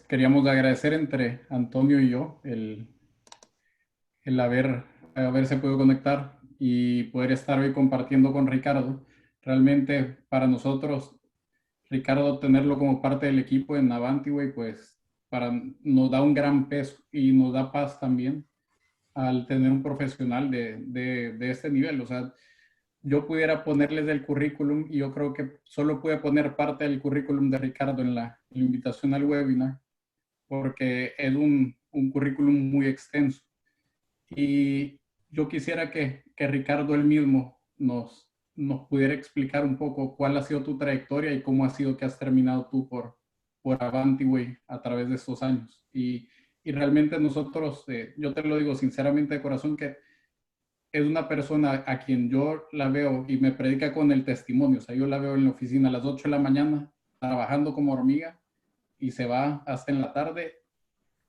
Queríamos agradecer entre Antonio y yo el haberse podido conectar y poder estar hoy compartiendo con Ricardo. Realmente para nosotros, Ricardo, tenerlo como parte del equipo en Avantiway, pues nos da un gran peso y nos da paz también al tener un profesional de este nivel. O sea, yo pudiera ponerles el currículum y yo creo que solo pude poner parte del currículum de Ricardo en la invitación al webinar porque es un currículum muy extenso. Y yo quisiera que Ricardo él mismo nos pudiera explicar un poco cuál ha sido tu trayectoria y cómo ha sido que has terminado tú por Avantiway a través de estos años. Y realmente nosotros, yo te lo digo sinceramente de corazón, que es una persona a quien yo la veo y me predica con el testimonio. O sea, yo la veo en la oficina a las 8 de la mañana trabajando como hormiga y se va hasta en la tarde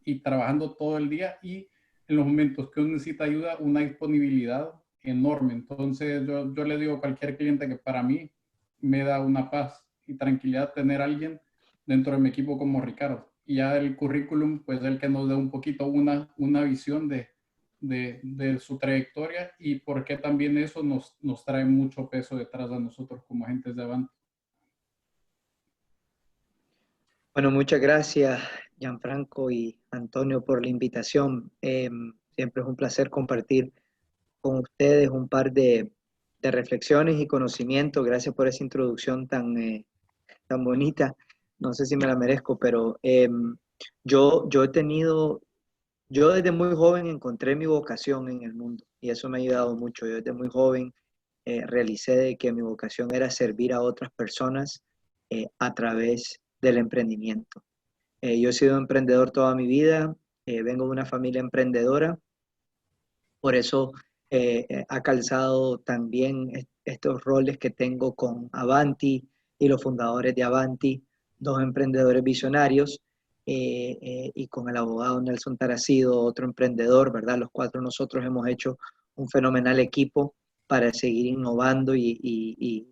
y trabajando todo el día y en los momentos que uno necesita ayuda, una disponibilidad enorme. Entonces yo le digo a cualquier cliente que para mí me da una paz y tranquilidad tener a alguien dentro de mi equipo como Ricardo. Y ya el currículum, pues el que nos da un poquito una visión de su trayectoria y por qué también eso nos trae mucho peso detrás de nosotros como agentes de Avant. Bueno, muchas gracias, Gianfranco y Antonio, por la invitación. Siempre es un placer compartir con ustedes un par de reflexiones y conocimientos. Gracias por esa introducción tan bonita. No sé si me la merezco, pero yo he tenido, yo desde muy joven encontré mi vocación en el mundo y eso me ha ayudado mucho. Yo desde muy joven realicé de que mi vocación era servir a otras personas a través del emprendimiento. Yo he sido emprendedor toda mi vida, vengo de una familia emprendedora, por eso ha calzado también estos roles que tengo con Avanti y los fundadores de Avanti, dos emprendedores visionarios, y con el abogado Nelson Taracido, otro emprendedor, ¿verdad? Los cuatro nosotros hemos hecho un fenomenal equipo para seguir innovando y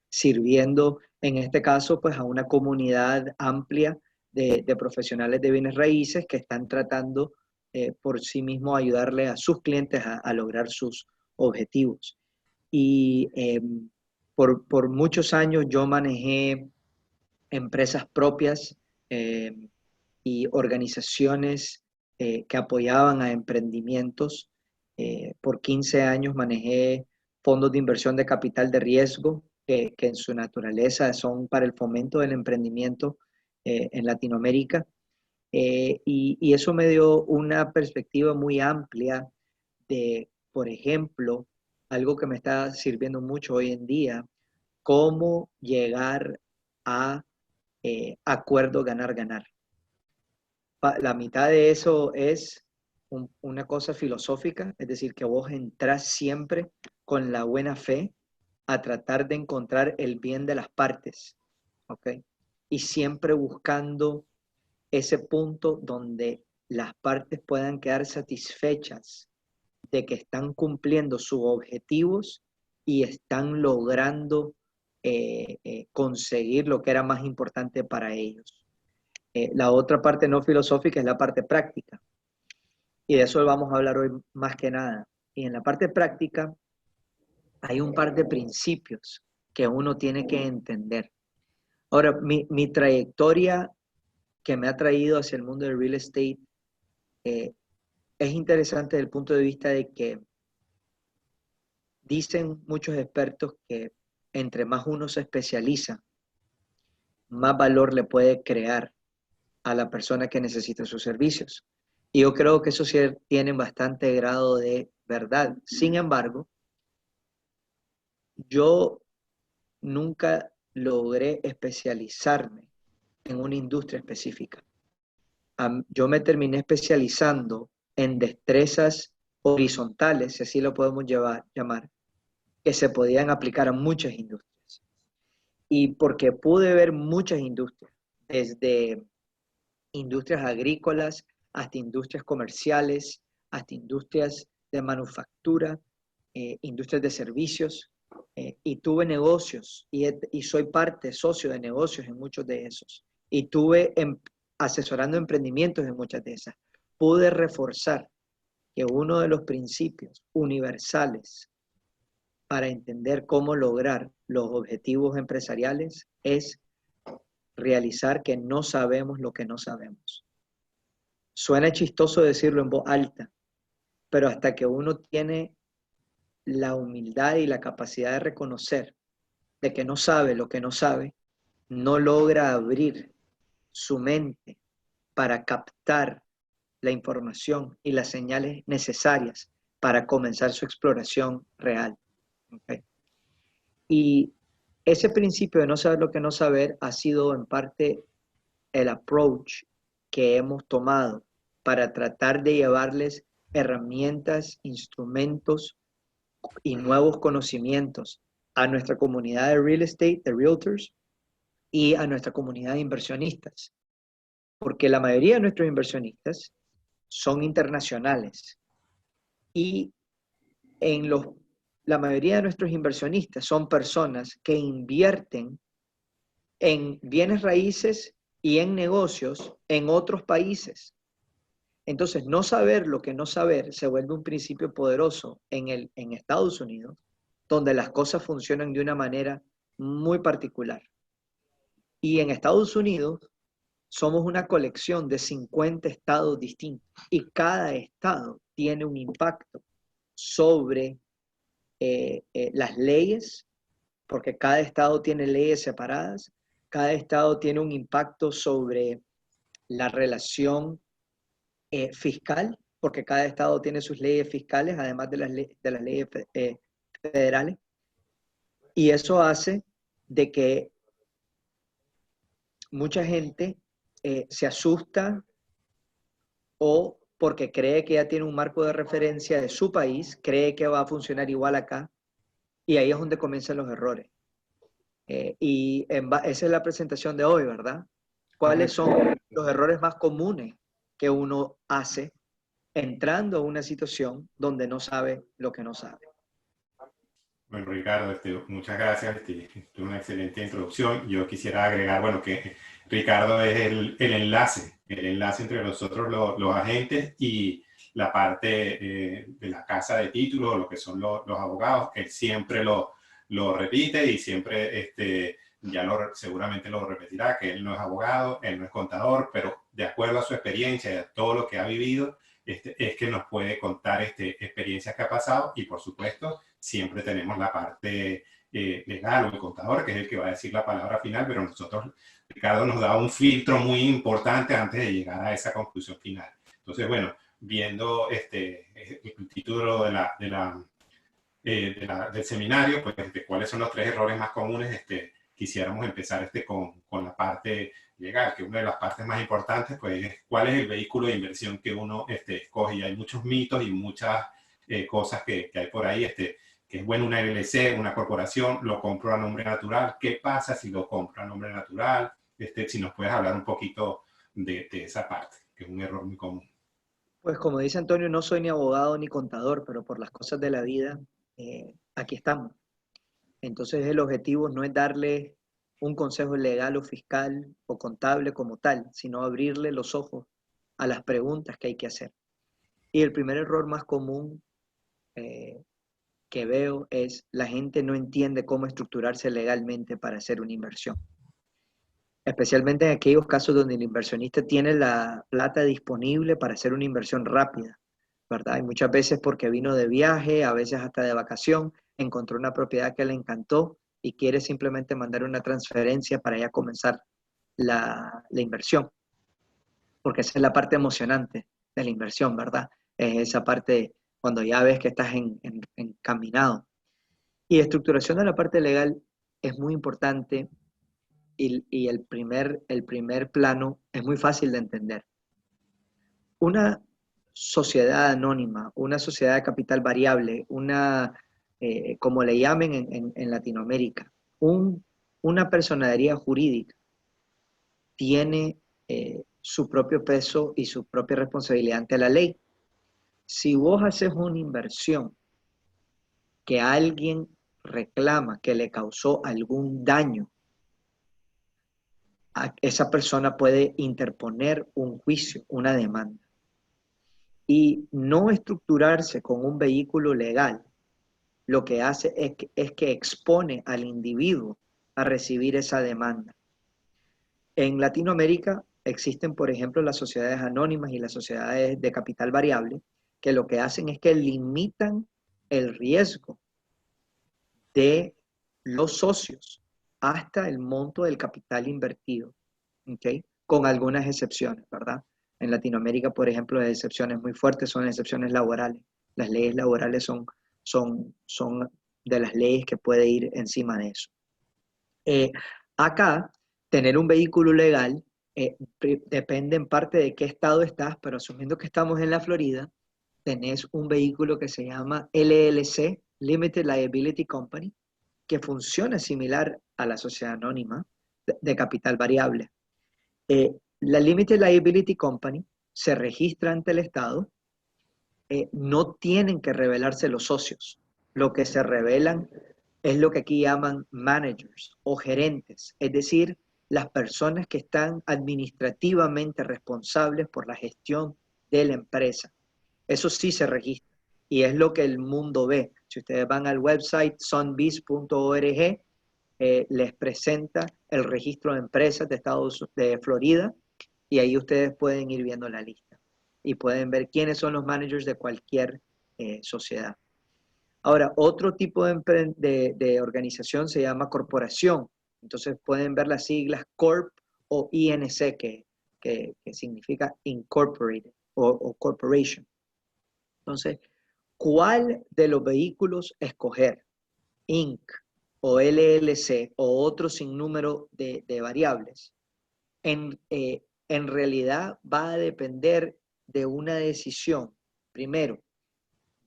sirviendo, en este caso, pues a una comunidad amplia de profesionales de bienes raíces que están tratando por sí mismo ayudarle a sus clientes a lograr sus objetivos. Y por muchos años yo manejé empresas propias eh, y organizaciones que apoyaban a emprendimientos. Por 15 años manejé fondos de inversión de capital de riesgo, que en su naturaleza son para el fomento del emprendimiento en Latinoamérica. Y eso me dio una perspectiva muy amplia de, por ejemplo, algo que me está sirviendo mucho hoy en día, cómo llegar a acuerdo ganar-ganar. La mitad de eso es una cosa filosófica, es decir, que vos entras siempre con la buena fe a tratar de encontrar el bien de las partes, ¿ok? Y siempre buscando ese punto donde las partes puedan quedar satisfechas de que están cumpliendo sus objetivos y están logrando conseguir lo que era más importante para ellos. La otra parte no filosófica es la parte práctica, y de eso vamos a hablar hoy más que nada. Y en la parte práctica hay un par de principios que uno tiene que entender. Ahora, mi trayectoria que me ha traído hacia el mundo del real estate eh, es interesante desde el punto de vista de que dicen muchos expertos que entre más uno se especializa, más valor le puede crear a la persona que necesita sus servicios. Y yo creo que eso sí tiene bastante grado de verdad. Sin embargo, yo nunca logré especializarme en una industria específica. Yo me terminé especializando en destrezas horizontales, si así lo podemos llamar, que se podían aplicar a muchas industrias. Y porque pude ver muchas industrias, desde industrias agrícolas hasta industrias comerciales, hasta industrias de manufactura, industrias de servicios, y tuve negocios y soy socio de negocios en muchos de esos. Y tuve asesorando emprendimientos en muchas de esas, pude reforzar que uno de los principios universales para entender cómo lograr los objetivos empresariales es realizar que no sabemos lo que no sabemos. Suena chistoso decirlo en voz alta, pero hasta que uno tiene la humildad y la capacidad de reconocer de que no sabe lo que no sabe, no logra abrir su mente para captar la información y las señales necesarias para comenzar su exploración real. ¿Okay? Y ese principio de no saber lo que no saber ha sido en parte el approach que hemos tomado para tratar de llevarles herramientas, instrumentos y nuevos conocimientos a nuestra comunidad de real estate, de realtors, y a nuestra comunidad de inversionistas. Porque la mayoría de nuestros inversionistas son internacionales y la mayoría de nuestros inversionistas son personas que invierten en bienes raíces y en negocios en otros países. Entonces, no saber lo que no saber se vuelve un principio poderoso en Estados Unidos, donde las cosas funcionan de una manera muy particular. Y en Estados Unidos somos una colección de 50 estados distintos y cada estado tiene un impacto sobre las leyes, porque cada estado tiene leyes separadas, cada estado tiene un impacto sobre la relación fiscal, porque cada estado tiene sus leyes fiscales, además de las leyes federales, y eso hace de que mucha gente se asusta o porque cree que ya tiene un marco de referencia de su país, cree que va a funcionar igual acá, y ahí es donde comienzan los errores. Esa es la presentación de hoy, ¿verdad? ¿Cuáles son los errores más comunes que uno hace entrando a una situación donde no sabe lo que no sabe? Bueno, Ricardo, muchas gracias. Una excelente introducción. Yo quisiera agregar, bueno, que Ricardo es el enlace entre nosotros los agentes y la parte de la casa de títulos, lo que son los abogados. Él siempre lo repite y siempre seguramente lo repetirá, que él no es abogado, él no es contador, pero de acuerdo a su experiencia y a todo lo que ha vivido, es que nos puede contar experiencias que ha pasado y, por supuesto, siempre tenemos la parte legal o el contador, que es el que va a decir la palabra final, pero nosotros, Ricardo nos da un filtro muy importante antes de llegar a esa conclusión final. Entonces, bueno, viendo el título del seminario, pues cuáles son los 3 errores más comunes, quisiéramos empezar con la parte legal, que una de las partes más importantes, pues, es cuál es el vehículo de inversión que uno escoge. Y hay muchos mitos y muchas cosas que hay por ahí, que es bueno una LLC, una corporación, lo compro a nombre natural. ¿Qué pasa si lo compro a nombre natural? Si nos puedes hablar un poquito de esa parte, que es un error muy común. Pues como dice Antonio, no soy ni abogado ni contador, pero por las cosas de la vida, aquí estamos. Entonces el objetivo no es darle un consejo legal o fiscal o contable como tal, sino abrirle los ojos a las preguntas que hay que hacer. Y el primer error más común que veo es la gente no entiende cómo estructurarse legalmente para hacer una inversión. Especialmente en aquellos casos donde el inversionista tiene la plata disponible para hacer una inversión rápida, ¿verdad? Y muchas veces porque vino de viaje, a veces hasta de vacación, encontró una propiedad que le encantó y quiere simplemente mandar una transferencia para ya comenzar la inversión. Porque esa es la parte emocionante de la inversión, ¿verdad? Es esa parte cuando ya ves que estás encaminado. Y estructuración de la parte legal es muy importante y el primer plano es muy fácil de entender. Una sociedad anónima, una sociedad de capital variable, como le llamen en Latinoamérica, una personería jurídica tiene su propio peso y su propia responsabilidad ante la ley. Si vos haces una inversión que alguien reclama que le causó algún daño, esa persona puede interponer un juicio, una demanda. Y no estructurarse con un vehículo legal lo que hace es que expone al individuo a recibir esa demanda. En Latinoamérica existen, por ejemplo, las sociedades anónimas y las sociedades de capital variable, que lo que hacen es que limitan el riesgo de los socios hasta el monto del capital invertido, ¿ok? Con algunas excepciones, ¿verdad? En Latinoamérica, por ejemplo, las excepciones muy fuertes son excepciones laborales. Las leyes laborales son de las leyes que puede ir encima de eso. Acá, tener un vehículo legal depende en parte de qué estado estás, pero asumiendo que estamos en la Florida, tenés un vehículo que se llama LLC, Limited Liability Company, que funciona similar a la sociedad anónima de capital variable. La Limited Liability Company se registra ante el Estado, no tienen que revelarse los socios, lo que se revelan es lo que aquí llaman managers o gerentes, es decir, las personas que están administrativamente responsables por la gestión de la empresa. Eso sí se registra y es lo que el mundo ve. Si ustedes van al website sunbees.org, les presenta el registro de empresas de Florida y ahí ustedes pueden ir viendo la lista y pueden ver quiénes son los managers de cualquier sociedad. Ahora, otro tipo de organización se llama corporación. Entonces pueden ver las siglas CORP o INC, que significa Incorporated o Corporation. Entonces, ¿cuál de los vehículos escoger? Inc. o LLC o otro sinnúmero de variables. En realidad va a depender de una decisión, primero,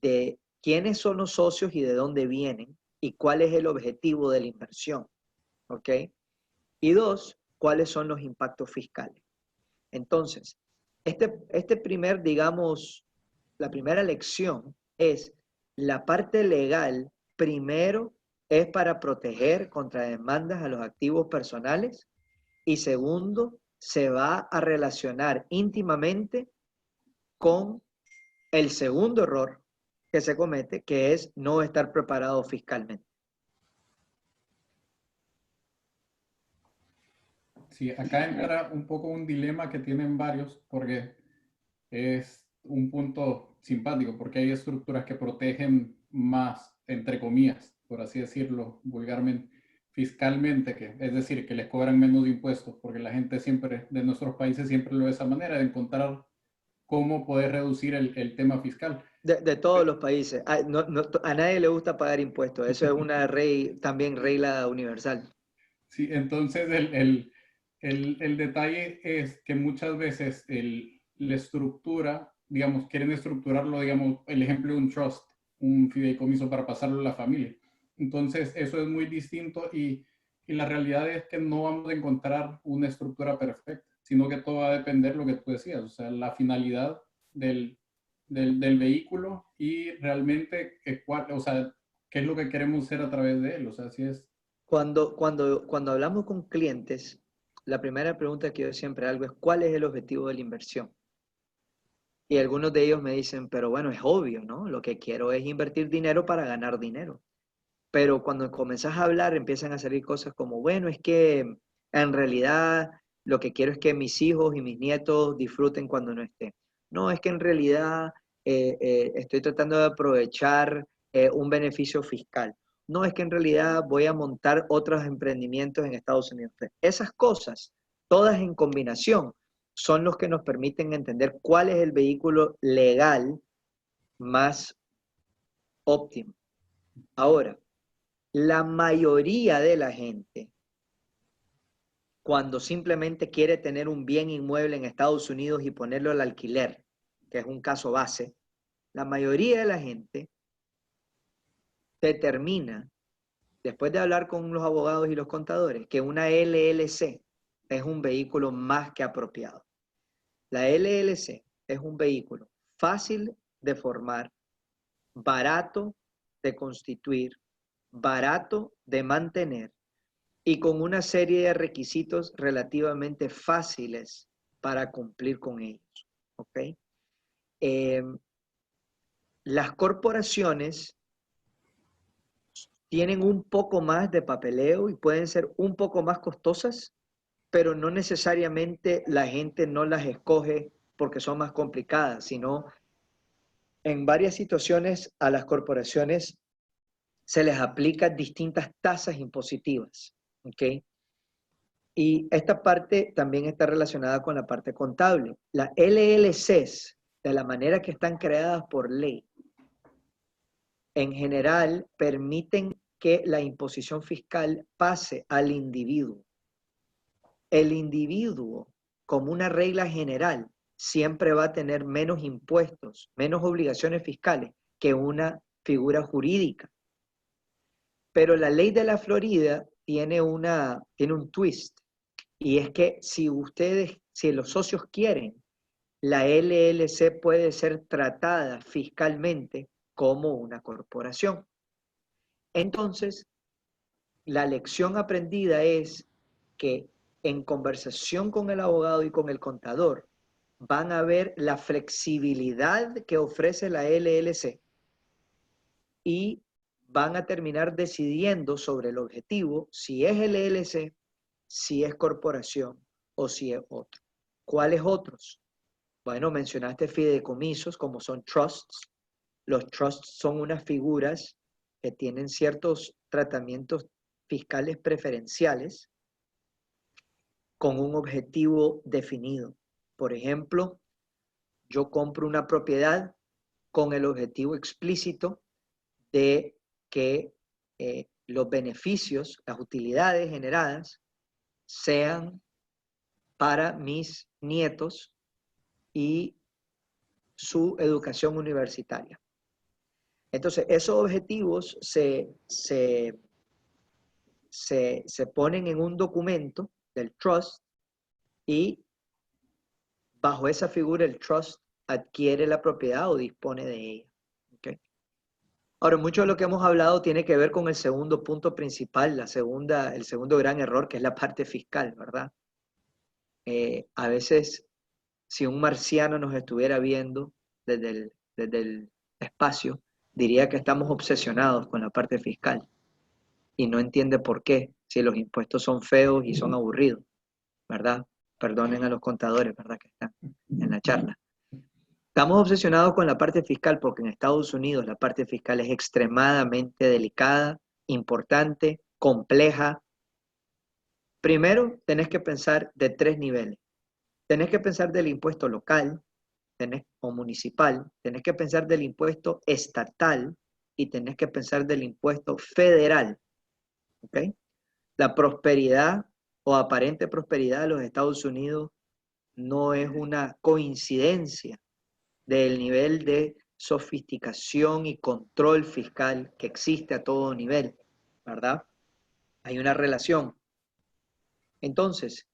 de quiénes son los socios y de dónde vienen y cuál es el objetivo de la inversión, ¿ok? Y dos, cuáles son los impactos fiscales. Entonces, primer, digamos, la primera lección es la parte legal, primero, es para proteger contra demandas a los activos personales y segundo, se va a relacionar íntimamente con el segundo error que se comete, que es no estar preparado fiscalmente. Sí, acá entra un poco un dilema que tienen varios, porque es un punto simpático, porque hay estructuras que protegen más, entre comillas, por así decirlo vulgarmente, fiscalmente, es decir, que les cobran menos impuestos, porque la gente siempre, de nuestros países, siempre lo ve de esa manera, de encontrar cómo poder reducir el tema fiscal. De todos los países. A nadie le gusta pagar impuestos. Eso es una también regla universal. Sí, entonces el detalle es que muchas veces la estructura, digamos, quieren estructurarlo, digamos, el ejemplo de un trust, un fideicomiso para pasarlo a la familia. Entonces, eso es muy distinto y la realidad es que no vamos a encontrar una estructura perfecta, sino que todo va a depender de lo que tú decías, o sea, la finalidad del vehículo y realmente o sea, qué es lo que queremos hacer a través de él, o sea, si es... Cuando hablamos con clientes, la primera pregunta que yo siempre hago es ¿cuál es el objetivo de la inversión? Y algunos de ellos me dicen, pero bueno, es obvio, ¿no? Lo que quiero es invertir dinero para ganar dinero. Pero cuando comenzás a hablar empiezan a salir cosas como, bueno, es que en realidad lo que quiero es que mis hijos y mis nietos disfruten cuando no esté. No, es que en realidad estoy tratando de aprovechar un beneficio fiscal. No, es que en realidad voy a montar otros emprendimientos en Estados Unidos. Esas cosas, todas en combinación, son los que nos permiten entender cuál es el vehículo legal más óptimo. Ahora, la mayoría de la gente, cuando simplemente quiere tener un bien inmueble en Estados Unidos y ponerlo al alquiler, que es un caso base, la mayoría de la gente determina, después de hablar con los abogados y los contadores, que una LLC es un vehículo más que apropiado. La LLC es un vehículo fácil de formar, barato de constituir, barato de mantener y con una serie de requisitos relativamente fáciles para cumplir con ellos. ¿Ok? Las corporaciones tienen un poco más de papeleo y pueden ser un poco más costosas, pero no necesariamente la gente no las escoge porque son más complicadas, sino en varias situaciones a las corporaciones se les aplican distintas tasas impositivas. ¿Ok? Y esta parte también está relacionada con la parte contable. Las LLCs, de la manera que están creadas por ley, en general permiten que la imposición fiscal pase al individuo. El individuo, como una regla general, siempre va a tener menos impuestos, menos obligaciones fiscales que una figura jurídica. Pero la ley de la Florida tiene un twist, y es que si los socios quieren, la LLC puede ser tratada fiscalmente como una corporación. Entonces, la lección aprendida es que en conversación con el abogado y con el contador, van a ver la flexibilidad que ofrece la LLC y van a terminar decidiendo sobre el objetivo, si es LLC, si es corporación o si es otro. ¿Cuáles otros? Bueno, mencionaste fideicomisos como son trusts. Los trusts son unas figuras que tienen ciertos tratamientos fiscales preferenciales con un objetivo definido. Por ejemplo, yo compro una propiedad con el objetivo explícito de que los beneficios, las utilidades generadas sean para mis nietos y su educación universitaria. Entonces, esos objetivos se ponen en un documento del trust y bajo esa figura el trust adquiere la propiedad o dispone de ella. ¿Okay? Ahora, mucho de lo que hemos hablado tiene que ver con el segundo punto principal, el segundo gran error, que es la parte fiscal, ¿verdad? A veces, si un marciano nos estuviera viendo desde el espacio, diría que estamos obsesionados con la parte fiscal y no entiende por qué, si los impuestos son feos y son aburridos, ¿verdad? Perdonen a los contadores, ¿verdad? Que están en la charla. Estamos obsesionados con la parte fiscal porque en Estados Unidos la parte fiscal es extremadamente delicada, importante, compleja. Primero, tenés que pensar de 3 niveles. Tenés que pensar del impuesto local o municipal, tenés que pensar del impuesto estatal y tenés que pensar del impuesto federal. ¿Okay? La prosperidad o aparente prosperidad de los Estados Unidos no es una coincidencia del nivel de sofisticación y control fiscal que existe a todo nivel, ¿verdad? Hay una relación. Entonces,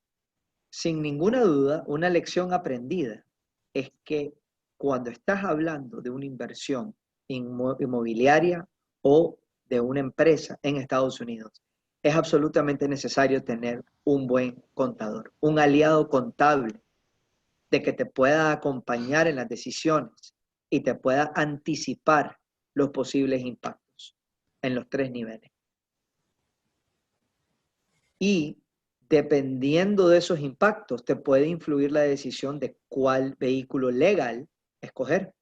sin ninguna duda, una lección aprendida es que cuando estás hablando de una inversión inmobiliaria o de una empresa en Estados Unidos, es absolutamente necesario tener un buen contador, un aliado contable de que te pueda acompañar en las decisiones y te pueda anticipar los posibles impactos en los 3 niveles. Y dependiendo de esos impactos, te puede influir la decisión de cuál vehículo legal escoger.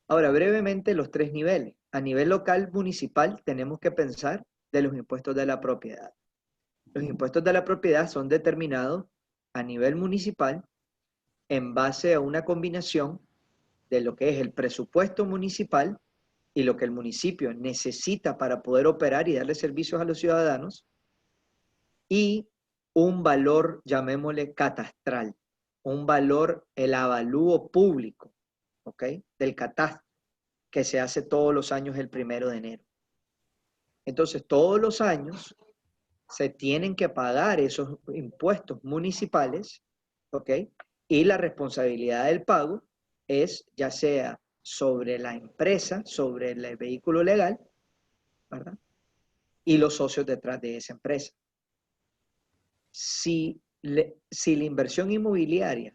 Ahora, brevemente, los 3 niveles. A nivel local, municipal, tenemos que pensar de los impuestos de la propiedad. Los impuestos de la propiedad son determinados a nivel municipal en base a una combinación de lo que es el presupuesto municipal y lo que el municipio necesita para poder operar y darle servicios a los ciudadanos, y un valor, llamémosle catastral, un valor, el avalúo público, ¿ok? Del catastro, que se hace todos los años el 1 de enero. Entonces, todos los años se tienen que pagar esos impuestos municipales, ¿ok? Y la responsabilidad del pago es ya sea sobre la empresa, sobre el vehículo legal, ¿verdad? Y los socios detrás de esa empresa. si la inversión inmobiliaria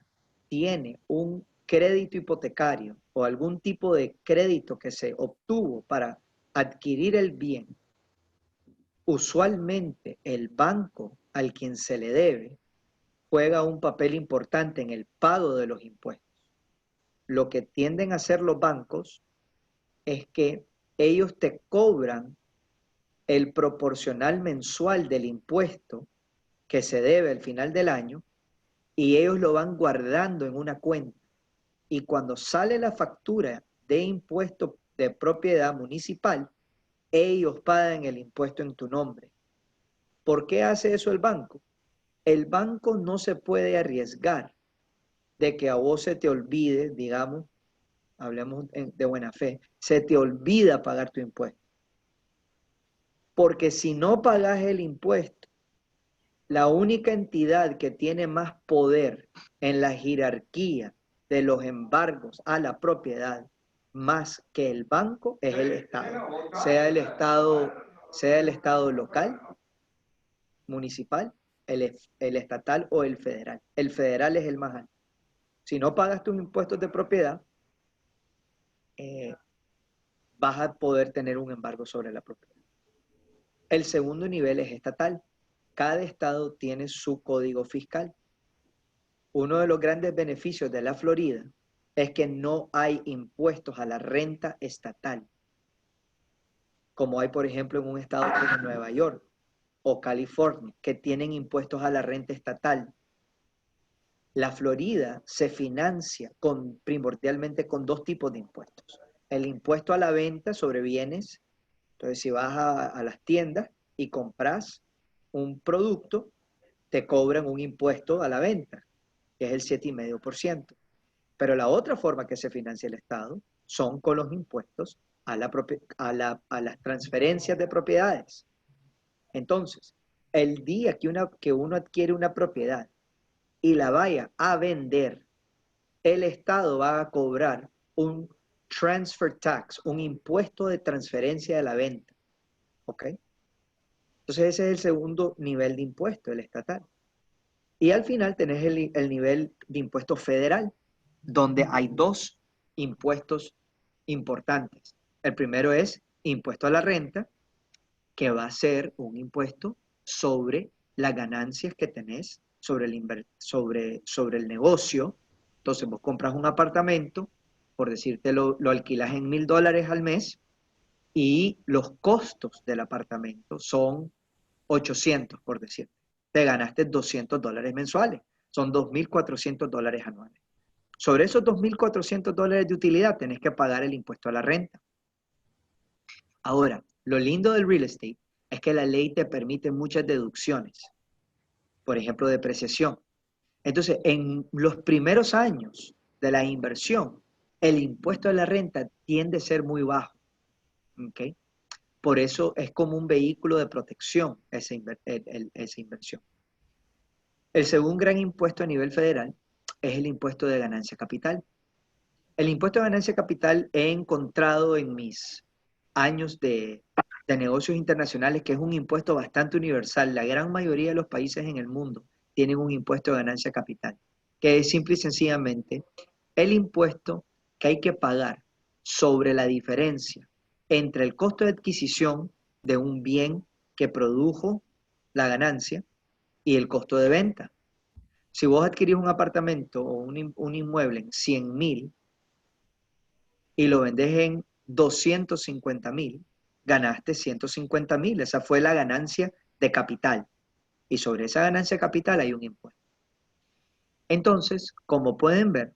tiene un crédito hipotecario o algún tipo de crédito que se obtuvo para adquirir el bien, usualmente el banco al quien se le debe juega un papel importante en el pago de los impuestos. Lo que tienden a hacer los bancos es que ellos te cobran el proporcional mensual del impuesto que se debe al final del año y ellos lo van guardando en una cuenta. Y cuando sale la factura de impuesto de propiedad municipal, ellos pagan el impuesto en tu nombre. ¿Por qué hace eso el banco? El banco no se puede arriesgar de que a vos se te olvide, digamos, hablemos de buena fe, se te olvida pagar tu impuesto. Porque si no pagas el impuesto, la única entidad que tiene más poder en la jerarquía de los embargos a la propiedad, más que el banco, es el Estado. Sea el Estado local, municipal, el estatal o el federal. El federal es el más alto. Si no pagas tus impuestos de propiedad, vas a poder tener un embargo sobre la propiedad. El segundo nivel es estatal. Cada estado tiene su código fiscal. Uno de los grandes beneficios de la Florida es que no hay impuestos a la renta estatal, como hay, por ejemplo, en un estado como Nueva York o California, que tienen impuestos a la renta estatal. La Florida se financia primordialmente con dos tipos de impuestos. El impuesto a la venta sobre bienes. Entonces, si vas a las tiendas y compras un producto, te cobran un impuesto a la venta, que es el 7,5%. Pero la otra forma que se financia el Estado son con los impuestos a las transferencias de propiedades. Entonces, el día que uno adquiere una propiedad y la vaya a vender, el Estado va a cobrar un transfer tax, un impuesto de transferencia de la venta. ¿Ok? Entonces ese es el segundo nivel de impuesto, el estatal. Y al final tenés el nivel de impuesto federal, donde hay dos impuestos importantes. El primero es impuesto a la renta, que va a ser un impuesto sobre las ganancias que tenés sobre el negocio. Entonces vos compras un apartamento, por decirte, lo alquilas en $1,000 al mes y los costos del apartamento son 800, por decir. Te ganaste $200 mensuales. Son $2,400 anuales. Sobre esos $2,400 de utilidad tenés que pagar el impuesto a la renta. Ahora, lo lindo del real estate es que la ley te permite muchas deducciones. Por ejemplo, depreciación. Entonces, en los primeros años de la inversión, el impuesto a la renta tiende a ser muy bajo. ¿Okay? Por eso es como un vehículo de protección esa inversión. El segundo gran impuesto a nivel federal es el impuesto de ganancia capital. El impuesto de ganancia capital he encontrado en mis años de negocios internacionales que es un impuesto bastante universal. La gran mayoría de los países en el mundo tienen un impuesto de ganancia capital, que es simple y sencillamente el impuesto que hay que pagar sobre la diferencia entre el costo de adquisición de un bien que produjo la ganancia y el costo de venta. Si vos adquirís un apartamento o un inmueble en 100,000 y lo vendés en 250,000, ganaste 150,000. Esa fue la ganancia de capital. Y sobre esa ganancia de capital hay un impuesto. Entonces, como pueden ver,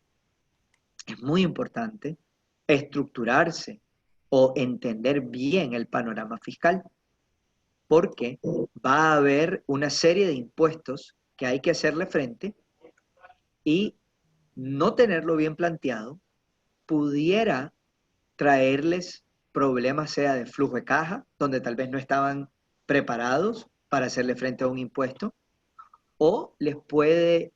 es muy importante estructurarse o entender bien el panorama fiscal, porque va a haber una serie de impuestos que hay que hacerle frente y no tenerlo bien planteado pudiera traerles problemas, sea de flujo de caja, donde tal vez no estaban preparados para hacerle frente a un impuesto, o les puede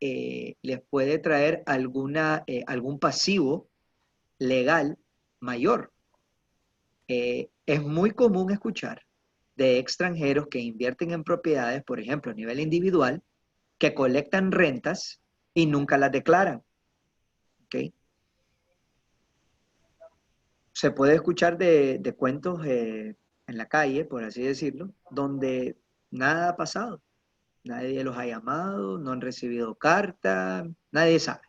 traer algún pasivo legal mayor. Es muy común escuchar de extranjeros que invierten en propiedades, por ejemplo, a nivel individual, que colectan rentas y nunca las declaran. ¿Okay? Se puede escuchar de cuentos en la calle, por así decirlo, donde nada ha pasado. Nadie los ha llamado, no han recibido carta, nadie sabe.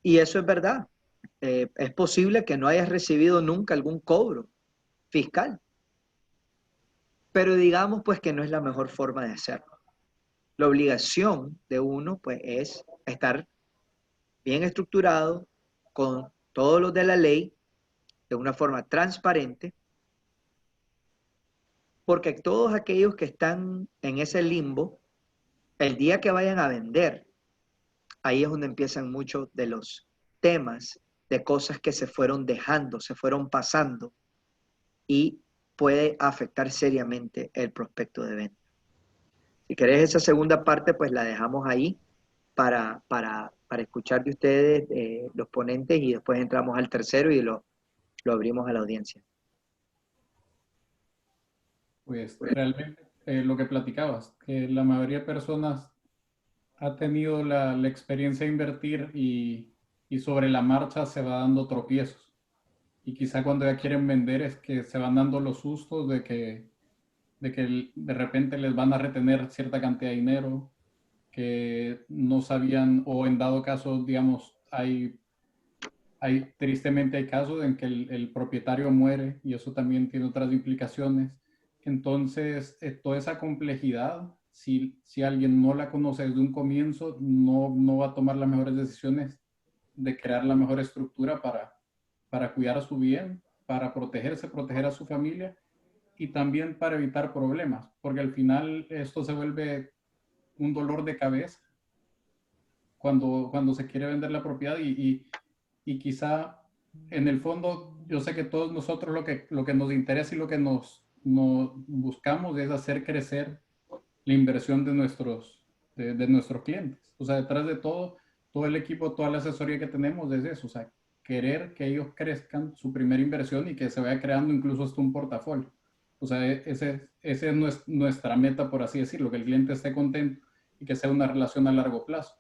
Y eso es verdad. Es posible que no hayas recibido nunca algún cobro fiscal, pero digamos pues que no es la mejor forma de hacerlo. La obligación de uno pues es estar bien estructurado con todos los de la ley, de una forma transparente, porque todos aquellos que están en ese limbo, el día que vayan a vender, ahí es donde empiezan muchos de los temas de cosas que se fueron dejando, se fueron pasando y puede afectar seriamente el prospecto de venta. Si querés esa segunda parte, pues la dejamos ahí para escuchar de ustedes, los ponentes, y después entramos al tercero y lo abrimos a la audiencia. Pues realmente lo que platicabas, que la mayoría de personas ha tenido la experiencia de invertir y sobre la marcha se va dando tropiezos. Y quizá cuando ya quieren vender es que se van dando los sustos de que de repente les van a retener cierta cantidad de dinero que no sabían, o en dado caso, digamos, tristemente hay casos en que el propietario muere y eso también tiene otras implicaciones. Entonces, toda esa complejidad, si alguien no la conoce desde un comienzo, no va a tomar las mejores decisiones de crear la mejor estructura para cuidar su bien, para protegerse, proteger a su familia y también para evitar problemas, porque al final esto se vuelve un dolor de cabeza cuando se quiere vender la propiedad y quizá en el fondo yo sé que todos nosotros lo que nos interesa y lo que nos buscamos es hacer crecer la inversión de nuestros clientes. O sea, detrás de todo el equipo, toda la asesoría que tenemos es eso, o sea, querer que ellos crezcan su primera inversión y que se vaya creando incluso hasta un portafolio. O sea, esa es nuestra meta, por así decirlo, que el cliente esté contento y que sea una relación a largo plazo.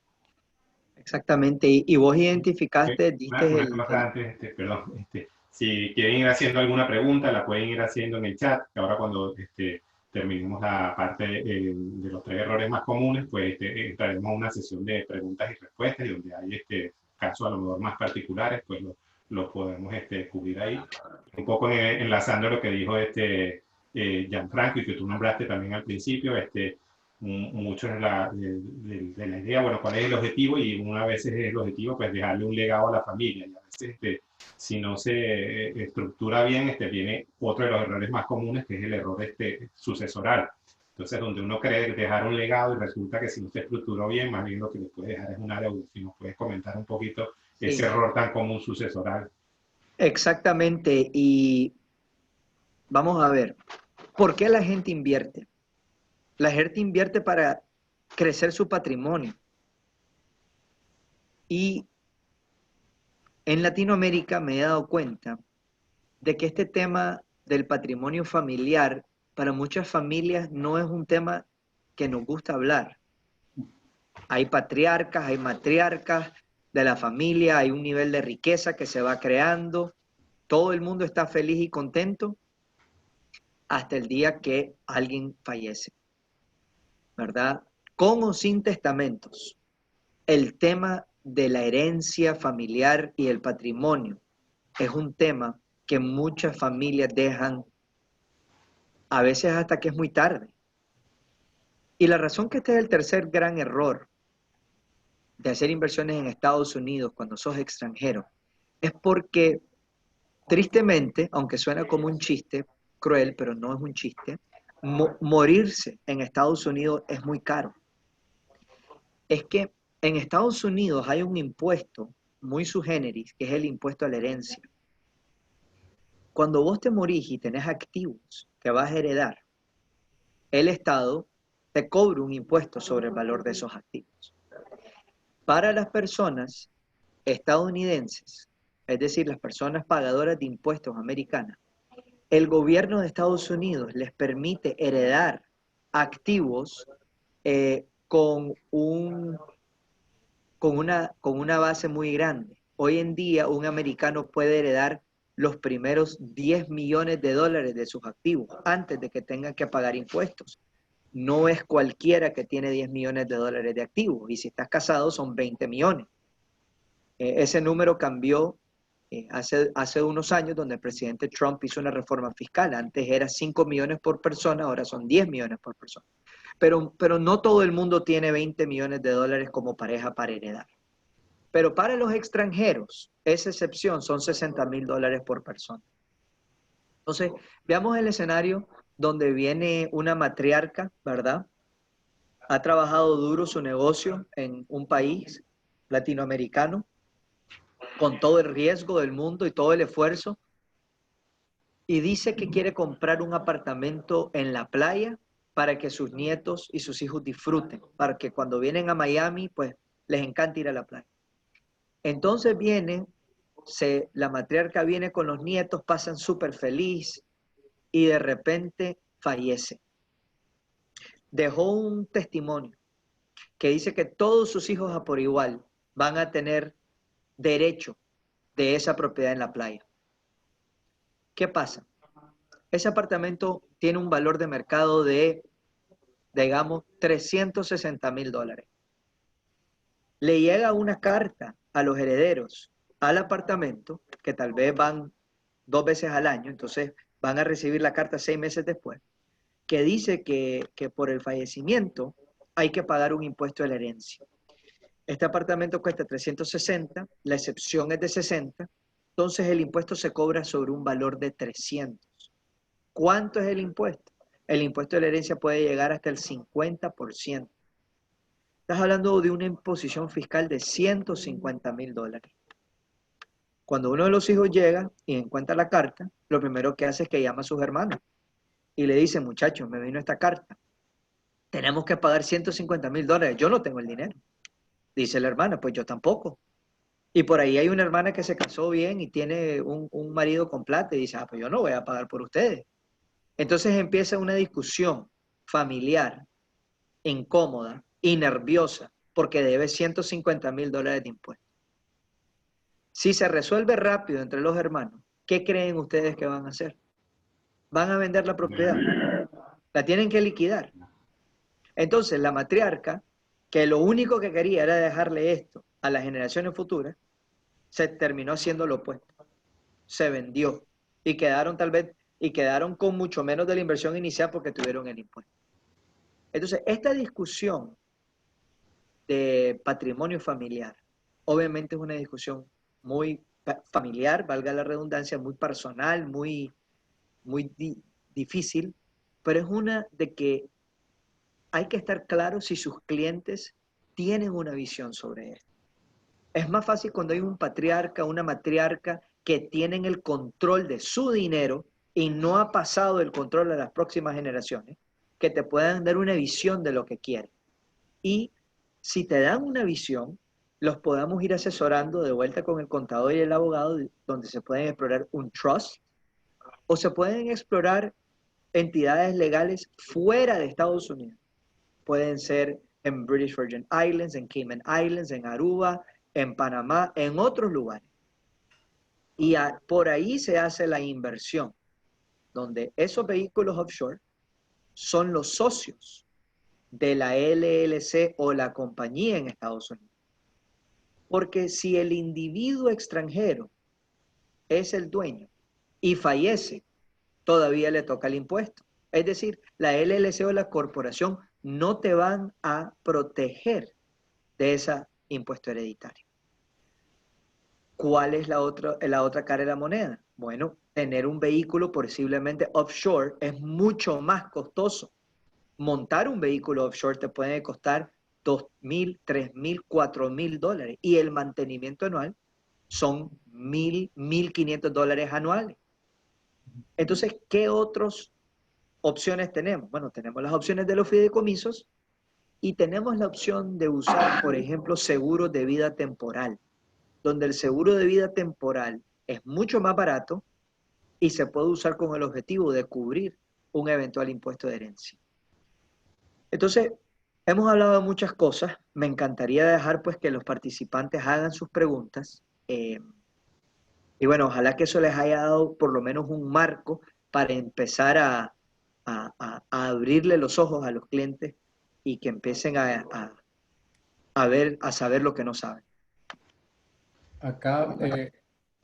Exactamente, y vos identificaste, diste Una cosa antes, perdón, si quieren ir haciendo alguna pregunta, la pueden ir haciendo en el chat, que ahora cuando terminemos la parte de los 3 errores más comunes, pues entraremos a una sesión de preguntas y respuestas, y donde hay casos a lo mejor más particulares, pues lo podemos cubrir ahí. Un poco enlazando lo que dijo Gianfranco y que tú nombraste también al principio, mucho de la idea, bueno, cuál es el objetivo, y una vez es el objetivo, pues dejarle un legado a la familia. Y a veces, si no se estructura bien, viene otro de los errores más comunes, que es el error sucesoral. Entonces, donde uno cree dejar un legado y resulta que si no se estructuró bien, más bien lo que le puede dejar es una deuda. Si nos puedes comentar un poquito ese error tan común sucesoral. Exactamente, y vamos a ver, ¿por qué la gente invierte? La gente invierte para crecer su patrimonio. Y en Latinoamérica me he dado cuenta de que este tema del patrimonio familiar para muchas familias no es un tema que nos gusta hablar. Hay patriarcas, hay matriarcas de la familia, hay un nivel de riqueza que se va creando, todo el mundo está feliz y contento hasta el día que alguien fallece, ¿verdad? Con o sin testamentos. El tema de la herencia familiar y el patrimonio es un tema que muchas familias dejan a veces hasta que es muy tarde. Y la razón que este es el tercer gran error de hacer inversiones en Estados Unidos cuando sos extranjero es porque, tristemente, aunque suena como un chiste cruel, pero no es un chiste, morirse en Estados Unidos es muy caro. Es que en Estados Unidos hay un impuesto muy sui generis, que es el impuesto a la herencia. Cuando vos te morís y tenés activos que vas a heredar, el Estado te cobra un impuesto sobre el valor de esos activos. Para las personas estadounidenses, es decir, las personas pagadoras de impuestos americanas, el gobierno de Estados Unidos les permite heredar activos con una base muy grande. Hoy en día un americano puede heredar los primeros 10 millones de dólares de sus activos antes de que tenga que pagar impuestos. No es cualquiera que tiene 10 millones de dólares de activos, y si estás casado son 20 millones. Ese número cambió hace unos años, donde el presidente Trump hizo una reforma fiscal. Antes era 5 millones por persona, ahora son 10 millones por persona. Pero no todo el mundo tiene 20 millones de dólares como pareja para heredar. Pero para los extranjeros, esa excepción son 60 mil dólares por persona. Entonces, veamos el escenario donde viene una matriarca, ¿verdad? Ha trabajado duro su negocio en un país latinoamericano, con todo el riesgo del mundo y todo el esfuerzo, y dice que quiere comprar un apartamento en la playa para que sus nietos y sus hijos disfruten, para que cuando vienen a Miami, pues les encanta ir a la playa. Entonces la matriarca viene con los nietos, pasan súper feliz y de repente fallece. Dejó un testimonio que dice que todos sus hijos a por igual van a tener derecho de esa propiedad en la playa. ¿Qué pasa? Ese apartamento tiene un valor de mercado de, digamos, 360 mil dólares. Le llega una carta a los herederos al apartamento, que tal vez van 2 veces al año, entonces van a recibir la carta 6 meses después, que dice que por el fallecimiento hay que pagar un impuesto de la herencia. Este apartamento cuesta 360, la excepción es de 60, entonces el impuesto se cobra sobre un valor de 300. ¿Cuánto es el impuesto? El impuesto de la herencia puede llegar hasta el 50%. Estás hablando de una imposición fiscal de 150 mil dólares. Cuando uno de los hijos llega y encuentra la carta, lo primero que hace es que llama a sus hermanos y le dice: muchachos, me vino esta carta, tenemos que pagar 150 mil dólares, yo no tengo el dinero. Dice la hermana: pues yo tampoco. Y por ahí hay una hermana que se casó bien y tiene un marido con plata y dice: ah, pues yo no voy a pagar por ustedes. Entonces empieza una discusión familiar, incómoda y nerviosa, porque debe 150 mil dólares de impuestos. Si se resuelve rápido entre los hermanos, ¿qué creen ustedes que van a hacer? Van a vender la propiedad, la tienen que liquidar. Entonces la matriarca, que lo único que quería era dejarle esto a las generaciones futuras, se terminó haciendo lo opuesto. Se vendió y quedaron con mucho menos de la inversión inicial porque tuvieron el impuesto. Entonces, esta discusión de patrimonio familiar, obviamente es una discusión muy familiar, valga la redundancia, muy personal, muy difícil, pero es una de que hay que estar claro si sus clientes tienen una visión sobre esto. Es más fácil cuando hay un patriarca, una matriarca que tienen el control de su dinero y no ha pasado el control a las próximas generaciones, que te puedan dar una visión de lo que quieren. Y si te dan una visión, los podamos ir asesorando de vuelta con el contador y el abogado, donde se pueden explorar un trust o se pueden explorar entidades legales fuera de Estados Unidos. Pueden ser en British Virgin Islands, en Cayman Islands, en Aruba, en Panamá, en otros lugares. Y por ahí se hace la inversión, donde esos vehículos offshore son los socios de la LLC o la compañía en Estados Unidos. Porque si el individuo extranjero es el dueño y fallece, todavía le toca el impuesto. Es decir, la LLC o la corporación no te van a proteger de ese impuesto hereditario. ¿Cuál es la otra cara de la moneda? Bueno, tener un vehículo posiblemente offshore es mucho más costoso. Montar un vehículo offshore te puede costar $2,000, $3,000, $4,000 y el mantenimiento anual son $1,000, $1,500 anuales. Entonces, ¿qué otras opciones tenemos? Bueno, tenemos las opciones de los fideicomisos y tenemos la opción de usar, por ejemplo, seguros de vida temporal, donde el seguro de vida temporal es mucho más barato y se puede usar con el objetivo de cubrir un eventual impuesto de herencia. Entonces, Hemos hablado de muchas cosas. Me encantaría dejar pues que los participantes hagan sus preguntas. Y bueno, ojalá que eso les haya dado por lo menos un marco para empezar a abrirle los ojos a los clientes y que empiecen a ver, a saber lo que no saben. Acá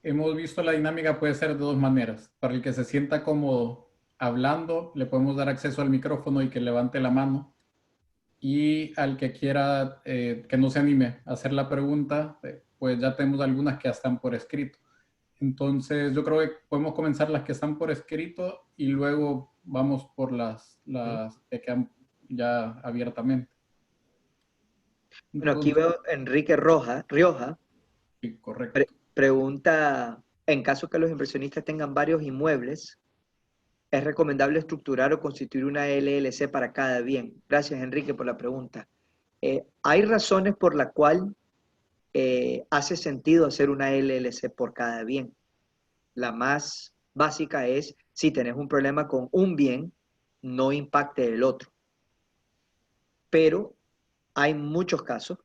hemos visto la dinámica puede ser de dos maneras. Para el que se sienta cómodo hablando, le podemos dar acceso al micrófono y que levante la mano. Y al que quiera, que no se anime a hacer la pregunta, pues ya tenemos algunas que ya están por escrito. Entonces, yo creo que podemos comenzar las que están por escrito y luego vamos por las que quedan ya abiertamente. Bueno, aquí Entonces, veo Enrique Rioja, sí, correcto. pregunta, en caso que los inversionistas tengan varios inmuebles, ¿es recomendable estructurar o constituir una LLC para cada bien? Gracias, Enrique, por la pregunta. Hay razones por las cuales hace sentido hacer una LLC por cada bien. La más básica es si tenés un problema con un bien, no impacte el otro. Pero hay muchos casos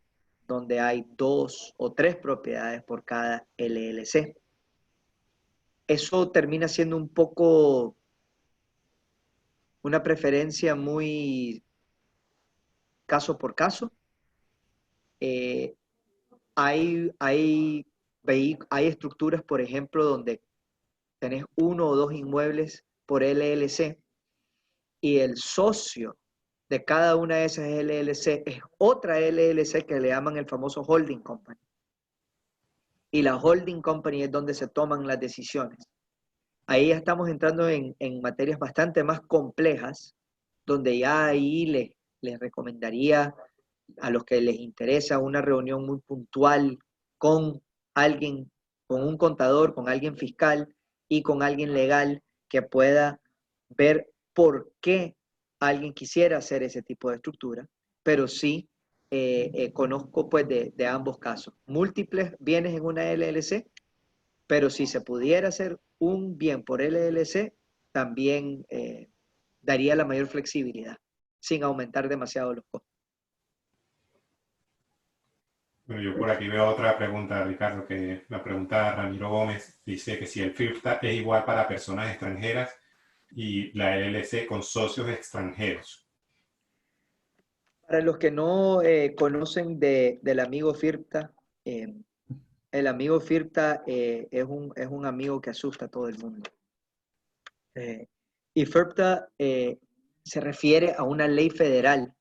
donde hay 2 o 3 propiedades por cada LLC. Eso termina siendo un poco una preferencia muy caso por caso. Hay estructuras, por ejemplo, donde tenés 1 o 2 inmuebles por LLC y el socio de cada una de esas LLC es otra LLC que le llaman el famoso holding company. Y la holding company es donde se toman las decisiones. Ahí ya estamos entrando en materias bastante más complejas, donde ya ahí les recomendaría a los que les interesa una reunión muy puntual con alguien, con un contador, con alguien fiscal y con alguien legal que pueda ver por qué alguien quisiera hacer ese tipo de estructura, pero sí conozco pues de ambos casos. Múltiples bienes en una LLC, pero si se pudiera hacer un bien por LLC, también daría la mayor flexibilidad, sin aumentar demasiado los costos. Bueno, yo por aquí veo otra pregunta, Ricardo, que la pregunta Ramiro Gómez dice que si el FIRPTA es igual para personas extranjeras y la LLC con socios extranjeros. Para los que no conocen del amigo FIRPTA, el amigo FIRPTA es un amigo que asusta a todo el mundo. Y FIRPTA se refiere a una ley federal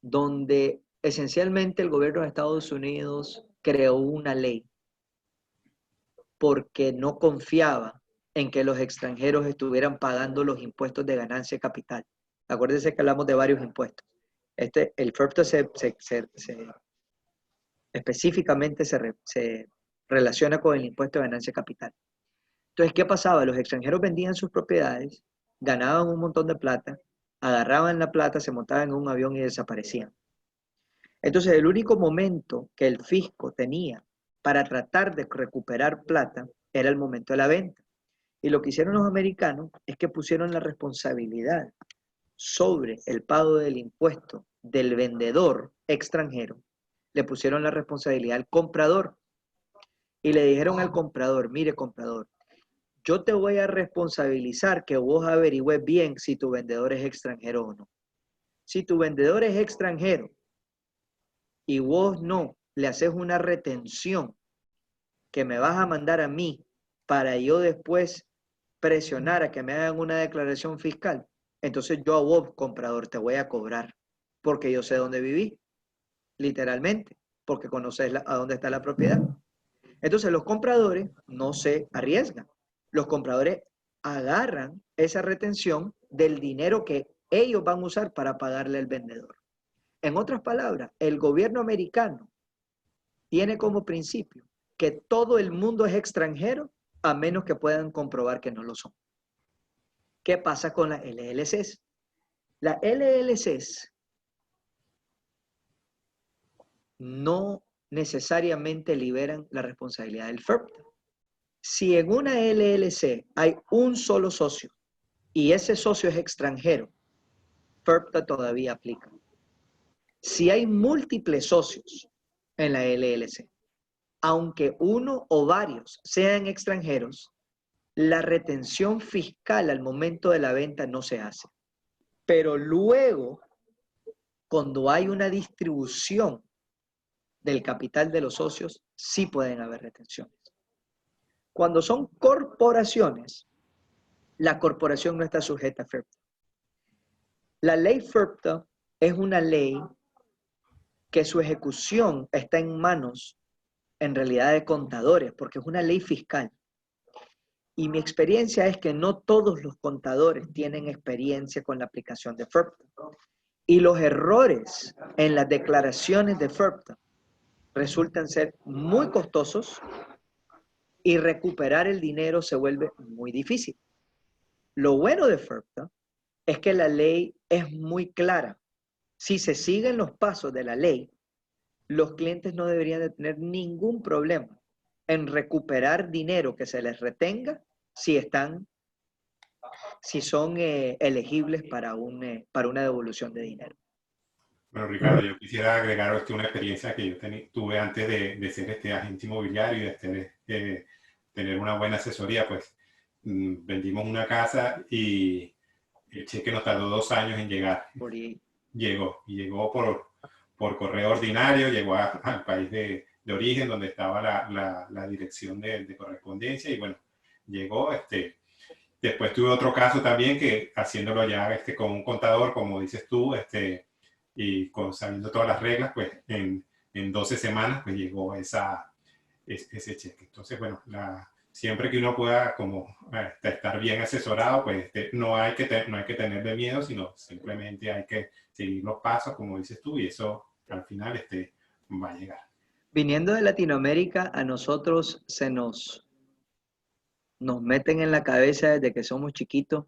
donde esencialmente el gobierno de Estados Unidos creó una ley porque no confiaba en que los extranjeros estuvieran pagando los impuestos de ganancia de capital. Acuérdense que hablamos de varios impuestos. El FIRPTA específicamente se relaciona con el impuesto de ganancia de capital. Entonces, ¿qué pasaba? Los extranjeros vendían sus propiedades, ganaban un montón de plata, agarraban la plata, se montaban en un avión y desaparecían. Entonces, el único momento que el fisco tenía para tratar de recuperar plata era el momento de la venta. Y lo que hicieron los americanos es que pusieron la responsabilidad sobre el pago del impuesto del vendedor extranjero, le pusieron la responsabilidad al comprador y le dijeron al comprador, mire comprador, yo te voy a responsabilizar que vos averigües bien si tu vendedor es extranjero o no. Si tu vendedor es extranjero y vos no le haces una retención que me vas a mandar a mí para yo después presionar a que me hagan una declaración fiscal, entonces yo a vos, comprador, te voy a cobrar porque yo sé dónde viví, literalmente, porque conoces a dónde está la propiedad. Entonces los compradores no se arriesgan. Los compradores agarran esa retención del dinero que ellos van a usar para pagarle al vendedor. En otras palabras, el gobierno americano tiene como principio que todo el mundo es extranjero a menos que puedan comprobar que no lo son. ¿Qué pasa con las LLCs? Las LLCs no necesariamente liberan la responsabilidad del FIRPTA. Si en una LLC hay un solo socio y ese socio es extranjero, FIRPTA todavía aplica. Si hay múltiples socios en la LLC, aunque uno o varios sean extranjeros, la retención fiscal al momento de la venta no se hace. Pero luego, cuando hay una distribución del capital de los socios, sí pueden haber retenciones. Cuando son corporaciones, la corporación no está sujeta a FIRPTA. La ley FIRPTA es una ley que su ejecución está en manos, en realidad, de contadores, porque es una ley fiscal. Y mi experiencia es que no todos los contadores tienen experiencia con la aplicación de FIRPTA. Y los errores en las declaraciones de FIRPTA resultan ser muy costosos y recuperar el dinero se vuelve muy difícil. Lo bueno de FIRPTA es que la ley es muy clara. Si se siguen los pasos de la ley, los clientes no deberían de tener ningún problema en recuperar dinero que se les retenga si son elegibles para una devolución de dinero. Bueno, Ricardo, yo quisiera agregar una experiencia que yo tuve antes de ser agente inmobiliario y de tener una buena asesoría. Pues vendimos una casa y el cheque nos tardó 2 años en llegar. Llegó por correo ordinario, llegó al país de origen donde estaba la dirección de correspondencia y bueno, llegó. Después tuve otro caso también que haciéndolo ya con un contador, como dices tú, y sabiendo todas las reglas, pues en 12 semanas pues llegó ese cheque. Entonces, bueno, siempre que uno pueda como estar bien asesorado, pues no hay que tenerle miedo, sino simplemente hay que seguir los pasos, como dices tú, y eso al final va a llegar. Viniendo de Latinoamérica, a nosotros nos meten en la cabeza desde que somos chiquitos,